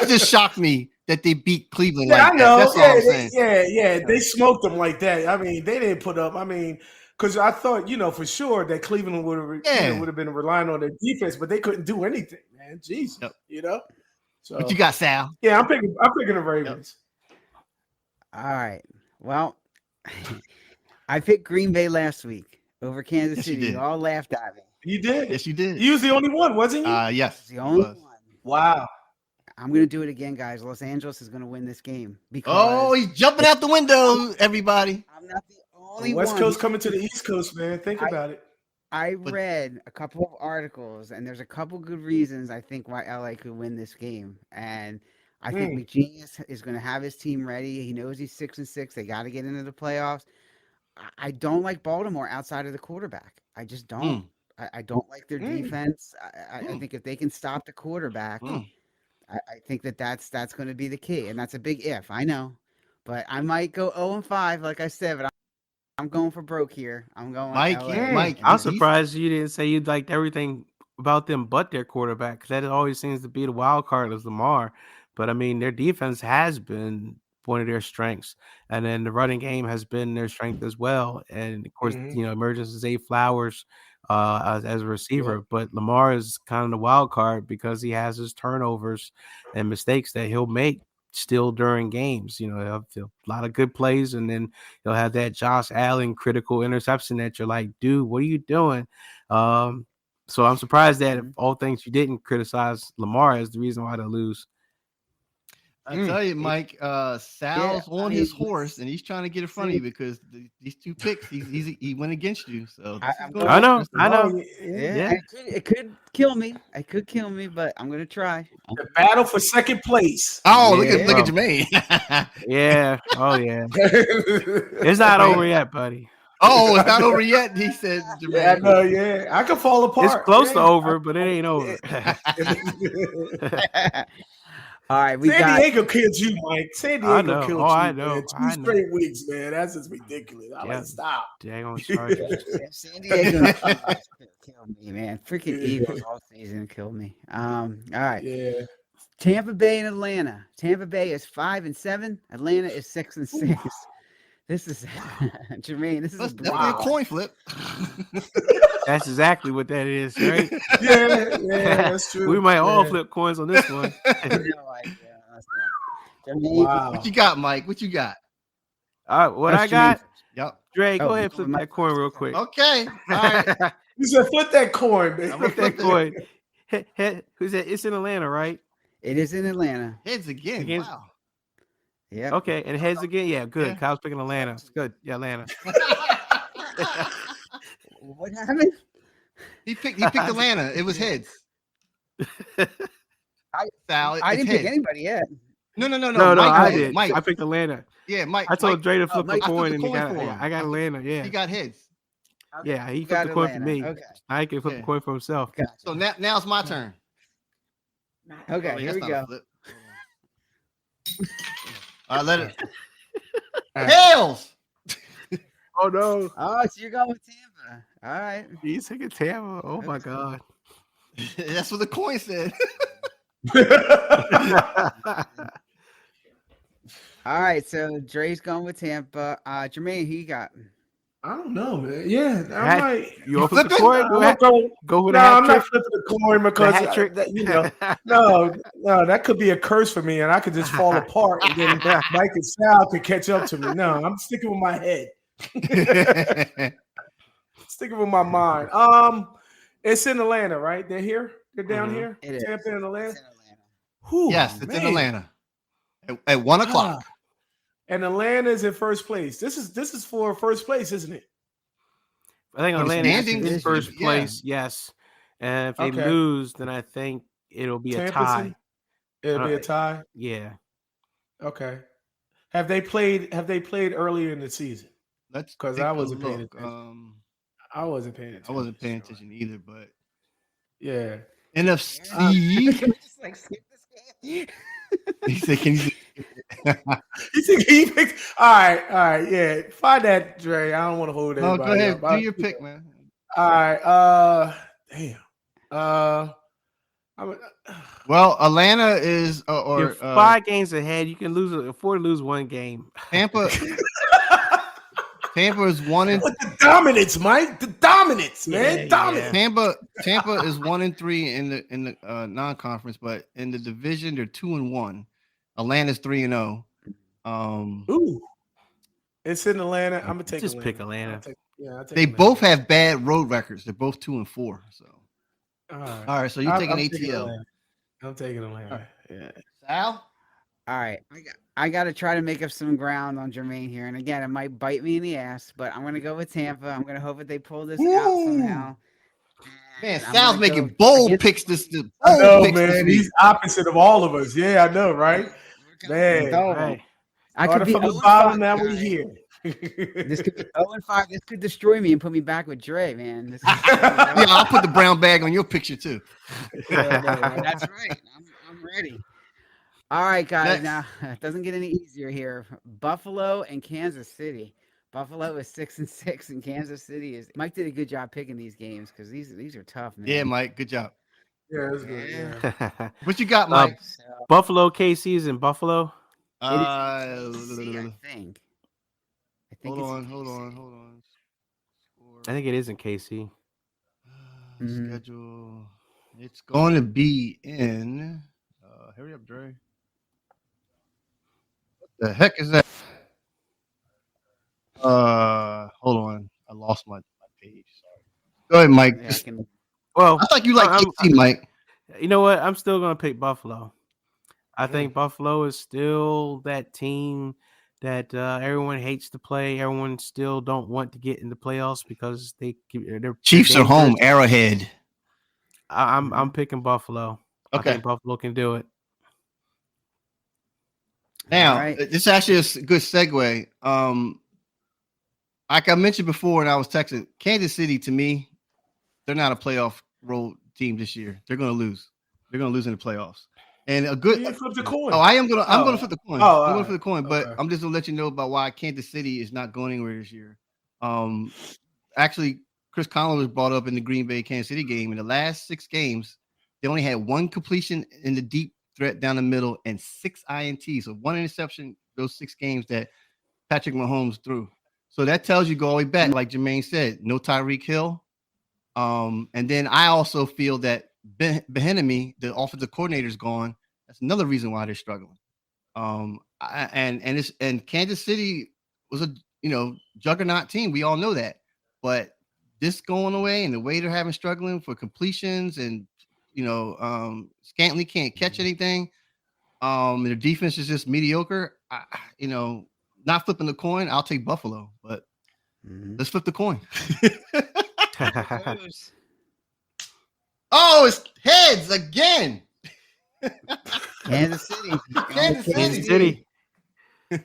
just shocked me that they beat Cleveland Yeah, like I know. that. That's all I'm saying. They smoked them like that. I mean, they didn't put up. I mean, because I thought, for sure that Cleveland would have been relying on their defense, but they couldn't do anything, man. Jesus, Yep. So What you got, Sal? Yeah, I'm picking the Ravens. All right. Well, I picked Green Bay last week over Kansas Yes, you City. did. You all laughed at me. You did. Yes, you did. You was the only one, wasn't you? Yes, The only was. one. Wow. I'm going to do it again, guys. Los Angeles is going to win this game because Oh, he's jumping out the window, everybody. I'm not the only West one. Coast coming to the East Coast, man. Think about it. I read a couple of articles, and there's a couple good reasons I think why LA could win this game. And I think McGenius is going to have his team ready. He knows he's 6-6. They got to get into the playoffs. I don't like Baltimore outside of the quarterback. I just don't. I don't like their defense. I think if they can stop the quarterback, I think that's going to be the key. And that's a big if, I know. But I might go 0-5, like I said, but I'm going for broke here. I'm going Mike. I'm surprised you didn't say you liked everything about them but their quarterback, because that always seems to be the wild card is Lamar. But I mean, their defense has been one of their strengths, and then the running game has been their strength as well. And of course, emergence is Zay Flowers as a receiver, but Lamar is kind of the wild card because he has his turnovers and mistakes that he'll make still during games. He'll have a lot of good plays, and then he'll have that Josh Allen critical interception that you're like, dude, what are you doing? So I'm surprised that if all things you didn't criticize Lamar as the reason why they lose. I tell you, Mike, Sal's on his horse, and he's trying to get in front of you because these two picks, he went against you. So I know. Yeah. It could kill me. It could kill me, but I'm gonna try. The battle for second place. Oh, look at Jermaine. Yeah. Oh yeah. It's not over yet, buddy. Oh, it's not over yet. He said, Jermaine. Yeah, I could fall apart. It's close to over, but it ain't over. All right, San Diego killed you, Mike. San Diego killed you. I know. Man. 2 straight weeks, man. That's just ridiculous. I'm like, stop. Dang Chargers. San Diego kill me, man. Freaking Eagles all season killed me. All right. Yeah. Tampa Bay and Atlanta. Tampa Bay is 5-7. Atlanta is 6-6. This is Jermaine. This is definitely a coin flip. That's exactly what that is, right? Yeah, that's true. We might all flip coins on this one. Wow. What you got, Mike? What you got? What I got? Yep. Dre, go ahead and flip that coin real quick. Okay. All right. You said flip that coin, baby. Flip that coin. Who's that? It's in Atlanta, right? It is in Atlanta. Heads again. Wow. Yeah. Okay, and heads again. Yeah, good. Yeah. Kyle's picking Atlanta. It's good. Yeah, Atlanta. What happened? He picked Atlanta. It was heads. Sal, I didn't pick anybody yet. No. No, I did. Mike. I picked Atlanta. Yeah, Mike. I told Dre to flip the coin, and I got Atlanta. Yeah, he got heads. Yeah, he flipped the coin for me. Okay. I can flip the coin for himself. Gotcha. So now it's my turn. Okay, here we go. All right, let it. Tails. Oh no! Oh, so you're going with Tampa. All right. He's taking Tampa. Oh my god. That's what the coin said. All right, so Dre's going with Tampa. Jermaine, who you got? I don't know, man. Yeah, I might. You flip flip the it? coin? I'm gonna Go with no, a hat I'm not trick. flipping the coin because hat trick. no, that could be a curse for me, and I could just fall apart, and then Mike and Sal could catch up to me. No, I'm sticking with my head, sticking with my mind. It's in Atlanta, right? They're here. They're down here. It is. Tampa and Atlanta. It's in Atlanta. Whew, Yes, it's in man. Atlanta at 1 o'clock. And Atlanta is in first place. This is for first place, isn't it? I think For the Atlanta is standings, in first yeah. place. Yes, and if they Okay. lose, then I think it'll be a Tampa's tie. in- It'll be a tie. Yeah. Okay. Have they played earlier in the season? Let's 'Cause take I a wasn't paying look. attention. I wasn't paying attention. I wasn't paying attention either, but Yeah. NFC. Can we just like skip this game? He said, "Can you?" You think he picked? All right, yeah. Find that, Dre. I don't want to hold No, anybody go ahead. up. Do your pick, man. All right. Damn. Well, Atlanta is You're 5 games ahead. You can afford to lose 1 game. Tampa. Tampa is 1-3. With the dominance, Mike. The dominance, man. Yeah, Dominance. Tampa is 1-3 in the non-conference, but in the division they're 2-1. Atlanta's 3-0. Ooh. It's in Atlanta. I'm gonna take Just Atlanta. pick Atlanta. I'll take They Atlanta. both have bad road records. They're both 2-4. So All right. all right, so you're taking I'm taking ATL. Atlanta. I'm taking Atlanta. All Yeah. Sal? All right, I got to try to make up some ground on Jermaine here, and again, it might bite me in the ass, but I'm gonna go with Tampa. I'm gonna hope that they pull this out somehow. Man, And I'm Sal's gonna making go bold against- picks this I know, picks this man. week. He's opposite of all of us. Yeah, I know, right? Man. Oh, Right. I could Started be from the 0-5, bottom. Now we're guys. here. This could be 0-5. This could destroy me and put me back with Dre, man. This is, Yeah, I'll put the brown bag on your picture too. That's right. I'm ready. All right, guys. Next. Now it doesn't get any easier here. Buffalo and Kansas City. Buffalo is 6-6, and Kansas City is. Mike did a good job picking these games because these are tough, man. Yeah, Mike, good job. Yeah, that's good. Yeah. What you got, Mike? So, Buffalo, KC is in Buffalo. I think. Hold it's on. I think it is in KC. Mhm. Schedule. It's going to be in. Hurry up, Dre. What the heck is that? Hold on. I lost my page. Sorry. Go ahead, Mike. Yeah, I can. Well, I thought you liked KC, Mike. you know what? I'm still going to pick Buffalo. I think Buffalo is still that team that everyone hates to play. Everyone still don't want to get in the playoffs because they're Chiefs are home. Arrowhead. I'm picking Buffalo. I Okay. think Buffalo can do it. Now, All right. this is actually a good segue. Like I mentioned before, and I was texting, Kansas City, to me, they're not a playoff role team this year. They're going to lose. They're going to lose in the playoffs. And a good. You flip the coin. Oh, I'm gonna flip the coin. Oh, I'm gonna flip the coin, but Okay. I'm just gonna let you know about why Kansas City is not going anywhere this year. Actually, Chris Conlon was brought up in the Green Bay Kansas City game. In the last 6 games, they only had 1 completion in the deep threat down the middle and 6 INTs. So 1 interception those 6 games that Patrick Mahomes threw. So that tells you go all the way back, like Jermaine said, no Tyreek Hill. And then I also feel that Bieniemy, the offensive coordinator, is gone. That's another reason why they're struggling. And Kansas City was a juggernaut team. We all know that. But this going away and the way they're having struggling for completions and Scantling can't catch anything. Their defense is just mediocre. Not flipping the coin. I'll take Buffalo, but let's flip the coin. Oh, it's heads again. Kansas City. Kansas City. All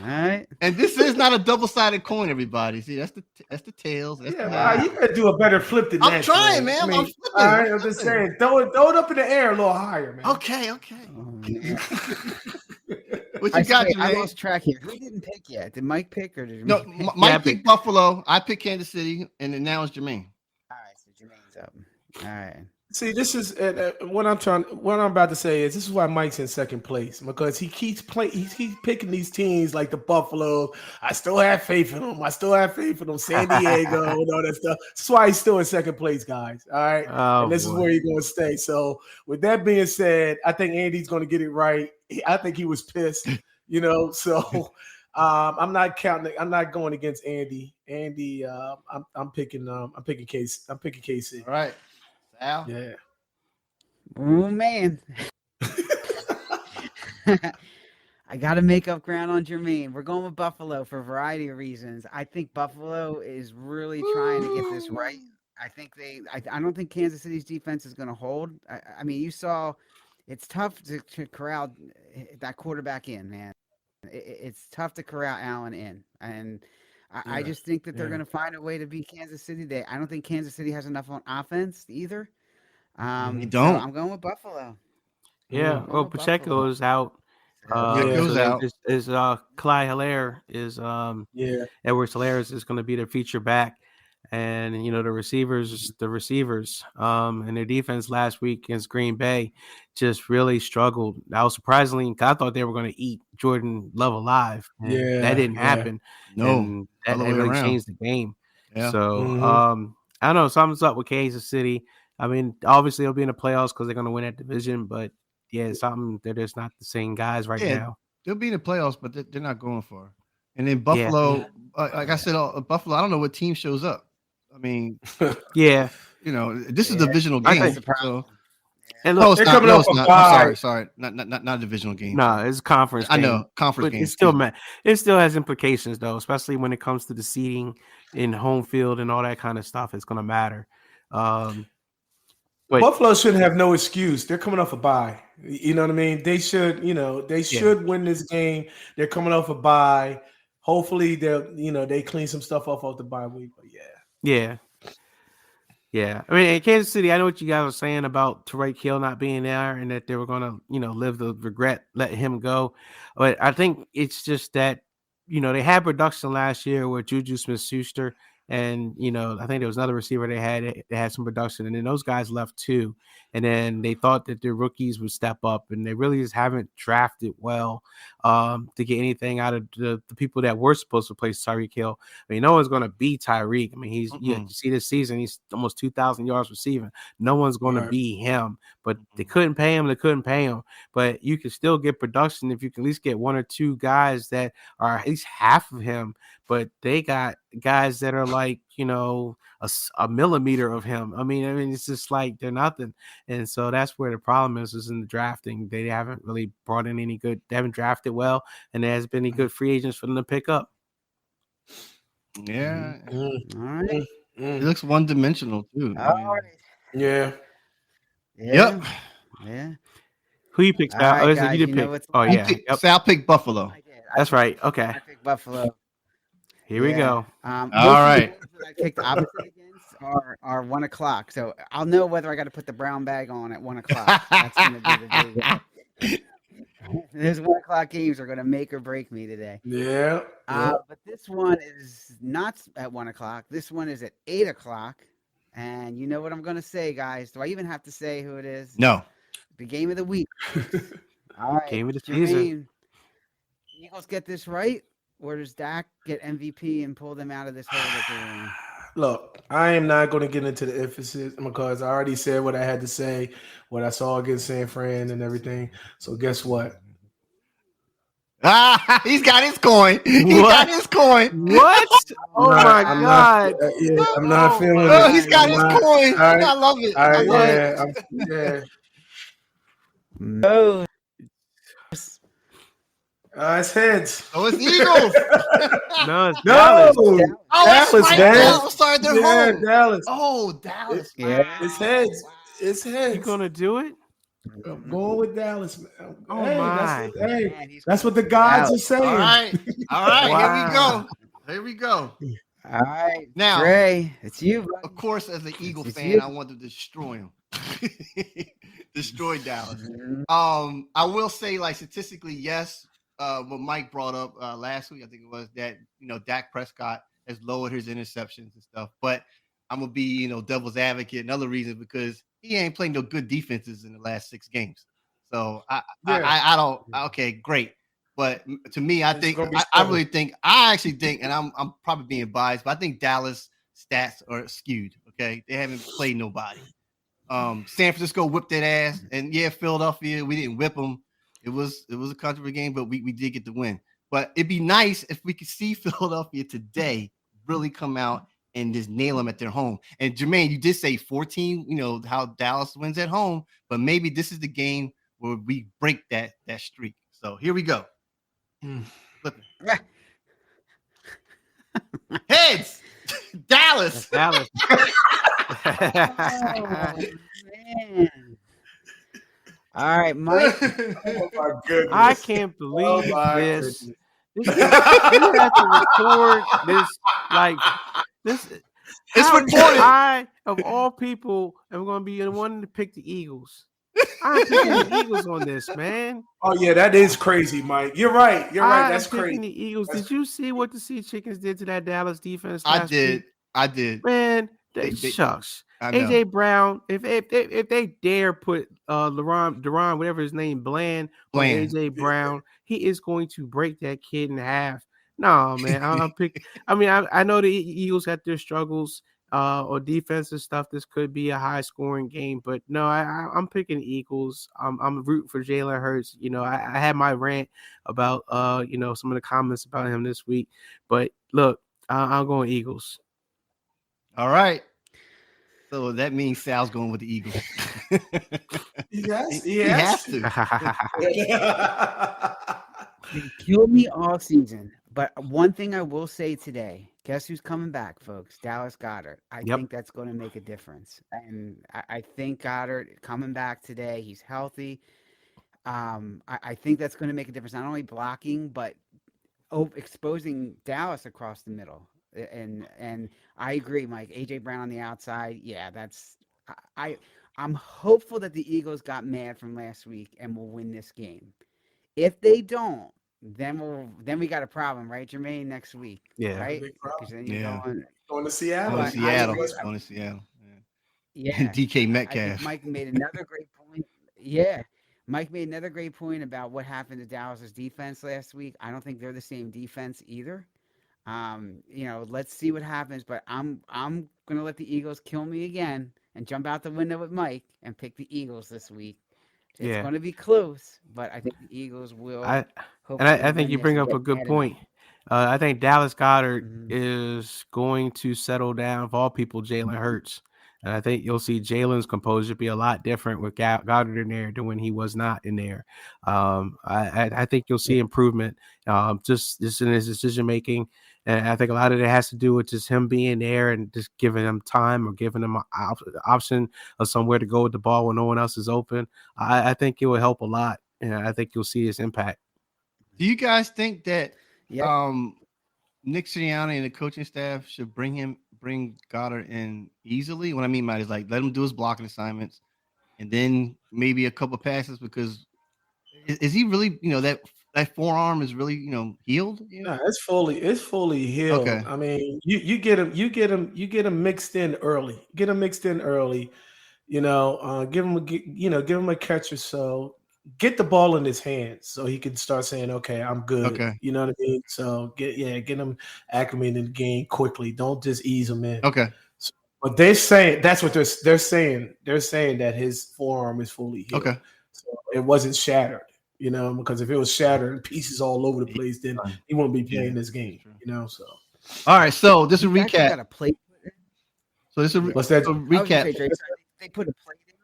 right. And this is not a double-sided coin, everybody. See, that's the tails. That's the Yeah, you gotta do a better flip than that. I'm trying, man. I mean, I'm flipping. all right, I'm just saying, throw it up in the air a little higher, man. Okay. Oh, man. What you got, I Jermaine? lost track here. Who didn't pick yet? Did Mike pick or did No, Jermaine pick? Mike picked Buffalo. I picked Kansas City, and then now it's Jermaine. All right, so Jermaine's up. All right. See, this is what I'm about to say is this is why Mike's in second place because he keeps playing. He's picking these teams like the Buffalo. I still have faith in them. I still have faith in them. San Diego and all that stuff. That's why he's still in second place, guys. All right, Oh, and this is boy. where he's going to stay. So, with that being said, I think Andy's going to get it right. I think he was pissed. So. I'm not counting. I'm not going against Andy. Andy, I'm picking. I'm picking Case. I'm picking KC. All right, Sal. Yeah. Oh man. I got to make up ground on Jermaine. We're going with Buffalo for a variety of reasons. I think Buffalo is really trying to get this right. I think I don't think Kansas City's defense is going to hold. I mean, you saw it's tough to corral that quarterback in, man. It's tough to corral Allen in. And I just think that they're going to find a way to beat Kansas City. I don't think Kansas City has enough on offense either. You So don't. I'm going with Buffalo. Yeah. I'm going Well, with Pacheco Buffalo. is out. Pacheco's out. Is Clyde Hilaire is Edwards Hilaire is going to be the feature back, and the receivers, and their defense last week against Green Bay just really struggled. I was surprisingly, I thought they were going to eat Jordan Love alive, and that didn't happen. No, and that all the way really around. changed the game. Yeah. So I don't know, something's up with Kansas City. I mean, obviously they'll be in the playoffs because they're going to win that division, but yeah, something they're just not the same guys right now. They'll be in the playoffs, but they're not going far. And then Buffalo, like I said, Buffalo, I don't know what team shows up. I mean, yeah, this is a divisional game. So, and look, look, it's not. I'm sorry, not a divisional game. No, it's a conference game. I know, conference game. It still has implications though, especially when it comes to the seeding in home field and all that kind of stuff. It's going to matter. But Buffalo shouldn't have no excuse. They're coming off a bye. You know what I mean? They should, they should win this game. They're coming off a bye. Hopefully they clean some stuff off the bye week. But yeah. I mean, in Kansas City, I know what you guys were saying about Tyreek Hill not being there and that they were going to, live the regret letting him go. But I think it's just that, they had production last year with Juju Smith-Schuster. And, I think there was another receiver they had some production, and then those guys left too. And then they thought that their rookies would step up, and they really just haven't drafted well to get anything out of the people that were supposed to play Tyreek Hill. I mean, no one's going to beat Tyreek. I mean, you see this season, he's almost 2,000 yards receiving. No one's going to be him, but they couldn't pay him. But you can still get production if you can at least get one or two guys that are at least half of him. But they got guys that are like, a millimeter of him. I mean, it's just like they're nothing. And so that's where the problem is in the drafting. They haven't really brought in any good, they haven't drafted well, and there hasn't been any good free agents for them to pick up. Yeah. All right. It looks one-dimensional too. All right. Yeah. Yep. Yeah. Who you picked? Right, You guys, did pick. Oh, yeah. Sal picked Buffalo. That's right. Okay. I picked Buffalo. Here we go. All right. I picked the opposite against are 1 o'clock. So I'll know whether I got to put the brown bag on at 1 o'clock. That's going to be the day. Those 1 o'clock games are going to make or break me today. Yeah. But this one is not at 1 o'clock. This one is at 8 o'clock. And you know what I'm going to say, guys? Do I even have to say who it is? No. The game of the week. All right. Game of the season. Eagles get this right? Or does Dak get MVP and pull them out of this hole that they're in? Look, I am not going to get into the emphasis because I already said what I had to say, what I saw against San Fran and everything. So guess what? He's got his coin. He got his coin. What? Oh my God! I'm not feeling it. He's got his coin. Right. I love it. I love it. Yeah. No. It's heads. Oh, it's Eagles. No, it's Dallas. Dallas, right. man. Dallas started their home. Dallas. Oh, Dallas. It's heads. It's heads. You gonna do it? I'm going with Dallas, man. Oh my! That's what the gods are saying. All right. Wow. Here we go. All right. Now, Trey, it's you. Buddy. Of course, as an Eagle fan, you. I want to destroy him. Destroy Dallas. I will say, like, statistically, yes. What Mike brought up last week, I think it was that Dak Prescott has lowered his interceptions and stuff. But I'm gonna be, devil's advocate. Another reason because he ain't playing no good defenses in the last 6 games. So I don't. Okay, great. But to me, I actually think, and I'm probably being biased, but I think Dallas stats are skewed. Okay, they haven't played nobody. San Francisco whipped that ass, and Philadelphia, we didn't whip them. It was a comfortable game, but we did get the win. But it'd be nice if we could see Philadelphia today really come out and just nail them at their home. And Jermaine, you did say 14, how Dallas wins at home, but maybe this is the game where we break that streak. So here we go. Flipping. Heads, Dallas. Dallas. Man. All right, Mike. Oh my goodness! I can't believe this. Goodness. You have to record this like this. It's How recorded. I, of all people, am going to be the one to pick the Eagles. I'm picking the Eagles on this, man. Oh yeah, that is crazy, Mike. You're right. That's I'm picking crazy. the Eagles. Did you see what the Sea Chickens did to that Dallas defense? I did. Man, they shucks. I know. AJ Brown, if they dare put Duran, whatever his name, Bland, on AJ Brown, he is going to break that kid in half. No, man, I'm picking. I mean, I know the Eagles got their struggles or defensive stuff. This could be a high scoring game, but no, I'm picking the Eagles. I'm rooting for Jalen Hurts. I had my rant about some of the comments about him this week, but look, I'm going Eagles. All right. So that means Sal's going with the Eagles. He has to. They killed me all season. But one thing I will say today, guess who's coming back, folks? Dallas Goedert. I think that's going to make a difference. And I think Goddard coming back today, he's healthy. I think that's going to make a difference, not only blocking, but exposing Dallas across the middle. And I agree, Mike. AJ Brown on the outside. Yeah, I'm hopeful that the Eagles got mad from last week and will win this game. If they don't, then we got a problem, right, Jermaine? Next week, yeah, right? Because then you're going to Seattle. Going to Seattle. Yeah. DK I Metcalf. think Mike made another great point. Yeah. Mike made another great point about what happened to Dallas's defense last week. I don't think they're the same defense either. Let's see what happens, but I'm gonna let the Eagles kill me again and jump out the window with Mike and pick the Eagles this week. It's going to be close, but I think the Eagles will. I think you bring up a good point. I think Dallas Goedert is going to settle down, of all people, Jalen Hurts. And I think you'll see Jalen's composure be a lot different with Goddard in there than when he was not in there. I think you'll see improvement just in his decision making. And I think a lot of it has to do with just him being there and just giving him time or giving him an option of somewhere to go with the ball when no one else is open. I think it will help a lot, and I think you'll see his impact. Do you guys think that Nick Sirianni and the coaching staff should bring Goddard in easily? What I mean by it is like let him do his blocking assignments and then maybe a couple passes because is he really, that forearm is really, healed? No, it's fully healed. Okay. I mean, you get him mixed in early. Give him a catch or so. Get the ball in his hands so he can start saying, "Okay, I'm good." Okay. You know what I mean? So get him acclimated in the game quickly. Don't just ease him in. Okay. So, but they're saying that's what they're saying. They're saying that his forearm is fully healed. Okay. So it wasn't shattered. Because if it was shattered and pieces all over the place, then he won't be playing this game. So all right. So this is a recap. Got a plate. So this is what's that? a recap. They put a plate in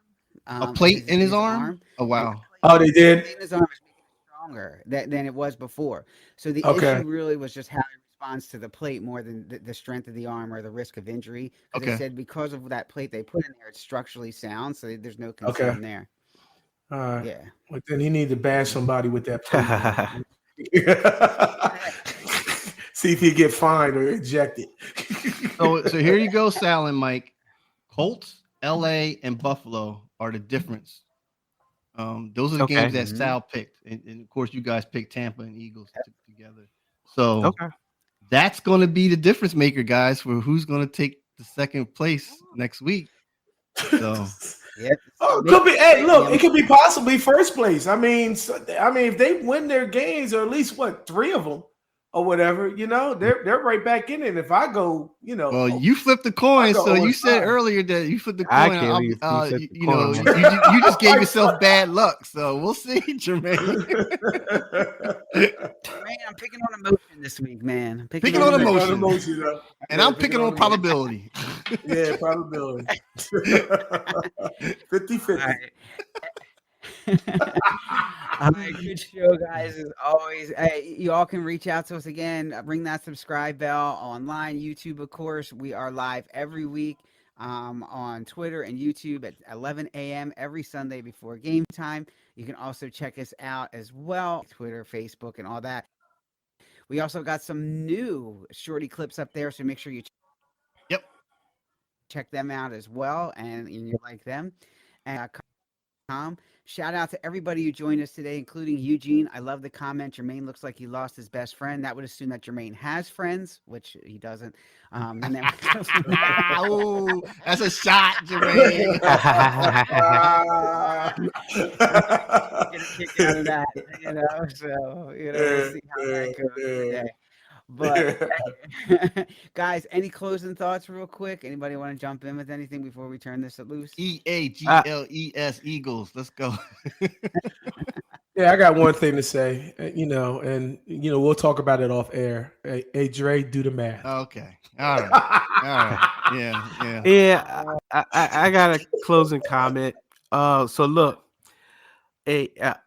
him. A plate in his arm? Oh wow. Oh, they did. His arm is making it stronger than it was before. So the issue really was just how he responds to the plate more than the strength of the arm or the risk of injury. They said because of that plate they put in there, it's structurally sound, so there's no concern there. All right. Yeah. But then he needed to bash somebody with that plate. See if he get fined or ejected. So here you go, Sal and Mike. Colts, LA, and Buffalo are the difference. Those are the games that Sal picked, and of course you guys picked Tampa and Eagles together. So that's going to be the difference maker, guys, for who's going to take to second place next week. So Yep. Oh, it could be. Hey, look, it could be possibly first place. I mean, if they win their games, or at least 3 of them, or whatever, they're right back in it. If I go, well, you flipped the coin. So you said earlier that you flipped the coin. I can't believe you flipped the coin. You just gave yourself bad luck. So we'll see, Jermaine. Man, I'm picking on emotion this week, man. I'm picking on emotion. And Yeah, I'm picking on probability. Yeah, probability. 50-50. All right, good show, guys. As always, hey, you all can reach out to us again. Ring that subscribe bell online, YouTube, of course. We are live every week on Twitter and YouTube at 11 a.m. every Sunday before game time. You can also check us out as well, Twitter, Facebook, and all that. We also got some new shorty clips up there, so make sure you check them out as well, and you like them. And shout out to everybody who joined us today, including Eugene. I love the comment. Jermaine looks like he lost his best friend. That would assume that Jermaine has friends, which he doesn't. And then oh, that's a shot, Jermaine. Get a kick out of that, So we'll see how that goes today. But guys, any closing thoughts real quick? Anybody want to jump in with anything before we turn this loose? EAGLES Eagles. Let's go. Yeah, I got one thing to say, and we'll talk about it off air. Hey, Dre, do the math. Okay. All right. Yeah. Yeah, I got a closing comment. So look, a 5%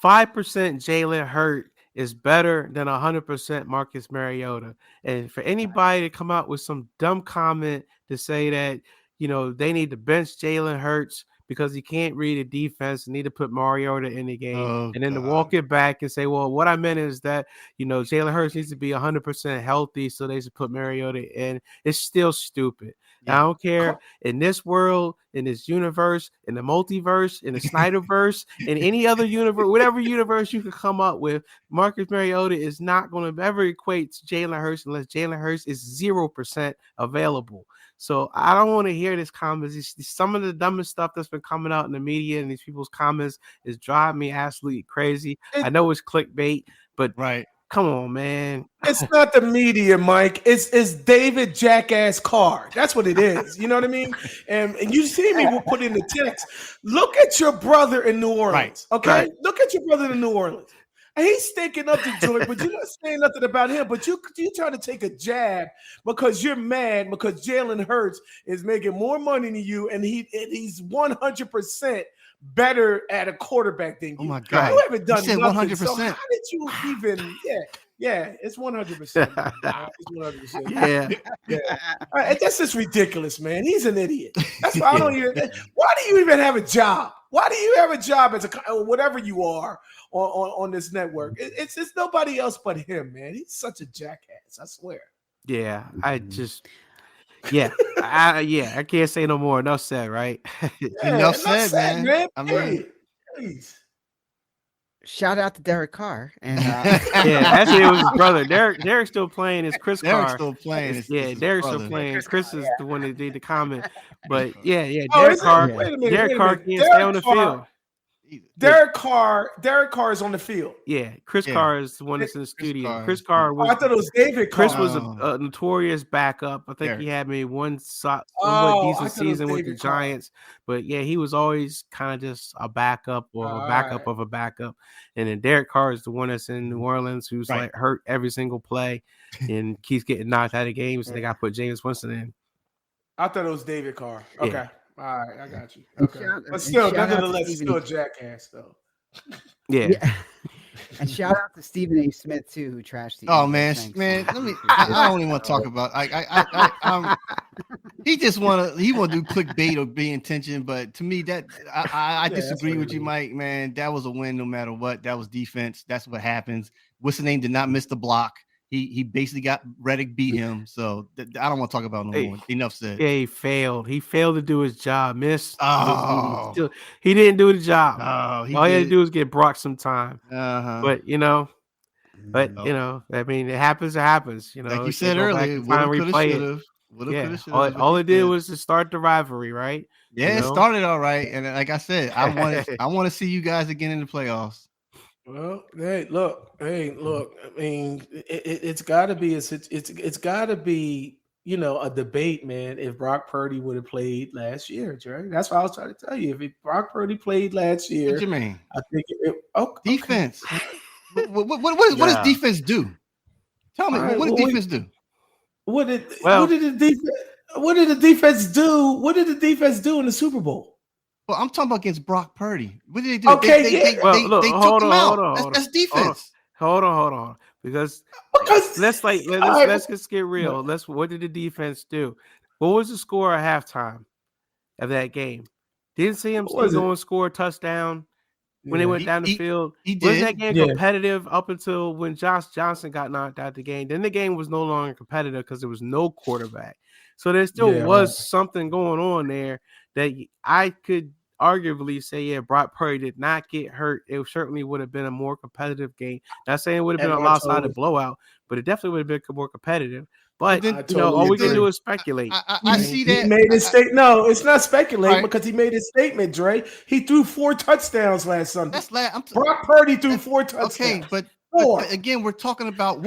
Jalen Hurts is better than 100% Marcus Mariota. And for anybody to come out with some dumb comment to say that, they need to bench Jalen Hurts because he can't read a defense and need to put Mariota in the game, and then to walk it back and say, well, what I meant is that, Jalen Hurts needs to be 100% healthy, so they should put Mariota in. It's still stupid. Yeah. I don't care. In this world, in this universe, in the multiverse, in the Snyderverse, in any other universe, whatever universe you could come up with, Marcus Mariota is not going to ever equate to Jalen Hurts unless Jalen Hurts is 0% available. So I don't want to hear this comments. Some of the dumbest stuff that's been coming out in the media and these people's comments is driving me absolutely crazy. I know it's clickbait, but right. Come on, man. It's not the media, Mike. It's David Jackass Carr. That's what it is. You know what I mean? And you see me put in the text. Look at your brother in New Orleans. Right. Okay? Right. Look at your brother in New Orleans. And he's stinking up the joint, but you're not saying nothing about him. But you trying to take a jab because you're mad because Jalen Hurts is making more money than you, and he's 100% better at a quarterback than you. Oh my God! You haven't done nothing. 100%. So how did you even? Yeah, it's 100%. It's 100%. Yeah. That's just ridiculous, man. He's an idiot. That's why I don't even. Why do you even have a job? Why do you have a job as whatever you are on this network? It's nobody else but him, man. He's such a jackass. I swear. Yeah, I can't say no more. Enough said, right? Enough said, man. I mean, please. Shout out to Derek Carr. And actually it was his brother. Derek's still playing. It's Chris Carr. Derek's still playing. Derek's still playing. Chris is the one that did the comment. But Derek Carr. Derek Carr can't stay on the field. Derek Carr is on the field. Yeah, Chris Carr is the one that's in the studio. Chris Carr was. I thought it was David Carr. Chris was a notorious backup. I think he had maybe one somewhat decent season with the Giants, but he was always kind of just a backup or a backup of a backup. And then Derek Carr is the one that's in New Orleans who's like hurt every single play and keeps getting knocked out of games. So they got to put James Winston in. I thought it was David Carr. Okay. Yeah. All right, I got you. Okay. But still, nonetheless, still a jackass, though. Yeah. And shout out to Stephen A. Smith, too, who trashed the I don't even want to talk about he just want to do clickbait or be intention, but to me, that I disagree with you, Mike, man. That was a win no matter what. That was defense. That's what happens. What's the name? Did not miss the block. He basically got Reddick beat him, so I don't want to talk about no more. Enough said. Yeah, he failed. He failed to do his job. Missed. Oh, he didn't do the job. Oh, all he had to do was get Brock some time. But I mean, it happens. It happens. Like you said earlier, finally replay it. Yeah, all it did was to start the rivalry, right? Yeah, it started all right, and like I said, I want to see you guys again in the playoffs. Well, hey, look. I mean, it's got to be it's got to be a debate, man. If Brock Purdy would have played last year, Dre, that's what I was trying to tell you. If Brock Purdy played last year, what you mean? I think defense. What does defense do? Tell me, what did defense do? What did the defense do? What did the defense do in the Super Bowl? Well, I'm talking about against Brock Purdy. What did they do? Okay, they took him out. That's defense. Hold on. Because let's just get real. What did the defense do? What was the score at halftime of that game? Didn't see him still go and score a touchdown when they went down the field. He did. Was that game competitive up until when Josh Johnson got knocked out the game? Then the game was no longer competitive because there was no quarterback. So there still was something going on there that I could arguably say, Brock Purdy did not get hurt. It certainly would have been a more competitive game. Not saying it would have been a lopsided blowout, but it definitely would have been more competitive. But all we can do is speculate. I see that. He made his statement. No, it's not speculating because he made his statement, Dre. He threw 4 touchdowns last Sunday. Brock Purdy threw 4 touchdowns. Okay, but again, we're talking about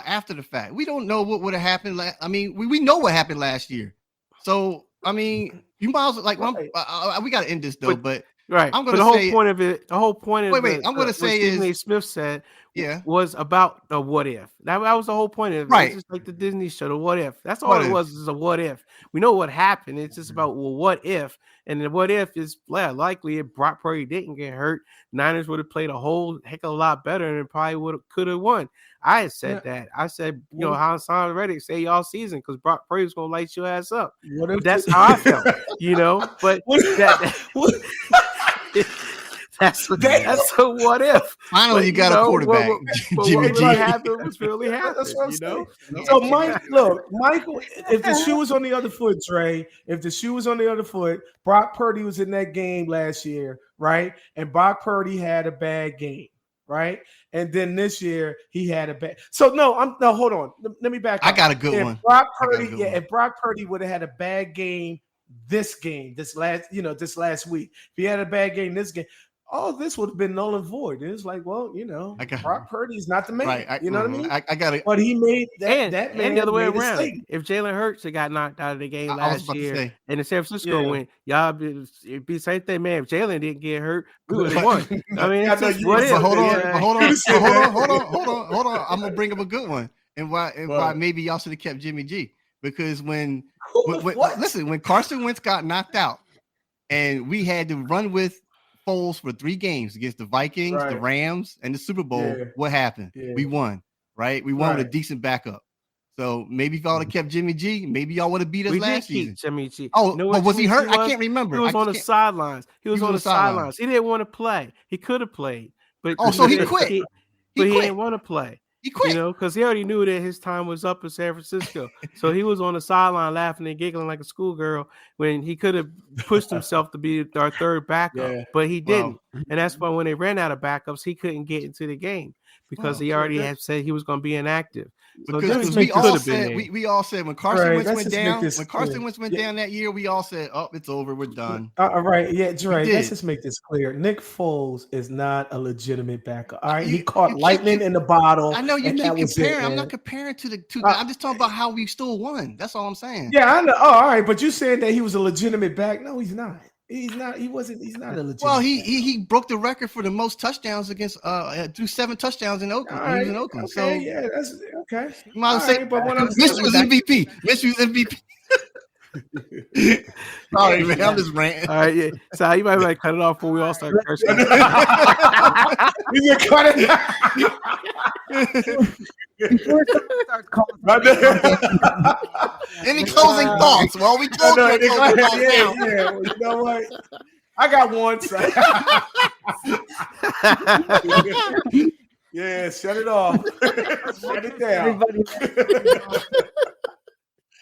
after the fact. We don't know what would have happened. I mean, we know what happened last year. So I mean, you might as well we got to end this though. But I'm going to say the whole point of it. The whole point of I'm going to say Stephen A. Smith said, was about the what if. That was the whole point of it. Right. It's just like the Disney show, the what if. That's all it was. Is a what if. We know what happened. It's just about what if, and the what if is likely if Brock Purdy didn't get hurt, Niners would have played a whole heck of a lot better and probably could have won. I had said that. I said, Hassan Reddick say all season because Brock Purdy was gonna light your ass up. That's how I felt, But that's a what if. Finally, you got a quarterback. What really happened was really happened. That's what I'm saying. So, Michael, if the shoe was on the other foot, Dre, Brock Purdy was in that game last year, right? And Brock Purdy had a bad game. Right, and then this year he had a bad. So hold on. Let me back up. I got a good one. If Brock Purdy would have had a bad game, this last week, if he had a bad game this game, all this would have been null and void. And it's like, Brock Purdy's not the man. Right, you know what I mean? I got it. But he made that man and the other way around. If Jalen Hurts had got knocked out of the game last year and the San Francisco win, y'all it'd be the same thing, man. If Jalen didn't get hurt, we would have won. I mean, hold on. I'm gonna bring up a good one, and why maybe y'all should have kept Jimmy G, because when Carson Wentz got knocked out, and we had to run with Foles for 3 games against the Vikings, the Rams, and the Super Bowl. What happened? We won, right? We won with a decent backup. So maybe if y'all would have kept Jimmy G, maybe y'all would have beat us last season. Jimmy G. Oh, but was he hurt? I can't remember. He was on the sidelines. He was on the sidelines. He didn't want to play. He could have played, but so he quit. He didn't want to play. He quit. Because he already knew that his time was up in San Francisco. So he was on the sideline laughing and giggling like a schoolgirl when he could have pushed himself to be our third backup, but he didn't. And that's why when they ran out of backups, he couldn't get into the game because he already had said he was going to be inactive. Because we all said when Carson Wentz went down that year, we all said, "Oh, it's over. We're done." All right, Dre. Let's just make this clear. Nick Foles is not a legitimate backup. All right, he caught lightning in the bottle. I know you keep comparing. I'm not comparing to the two. I'm just talking about how we still won. That's all I'm saying. Yeah, I know. Oh, all right, but you saying that he was a legitimate back? No, he's not. He's not. He wasn't. He's not a legitimate. Well, he broke the record for the most touchdowns against threw 7 touchdowns in Oakland. He was in Oakland. Okay, so that's okay. You might say, but when Mitch was MVP. Mitch was MVP. Sorry, man. I'm just ranting. All right, yeah. So you might cut it off before we all start cursing. You can cut it. Any closing thoughts? Well, we told you. Yeah. You know what? I got one. Yeah, shut it off. Shut it down.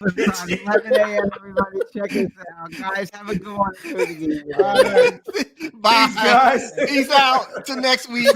11 a.m. Everybody, check us out, guys. Have a good one. Bye, guys. Peace out. Till next week.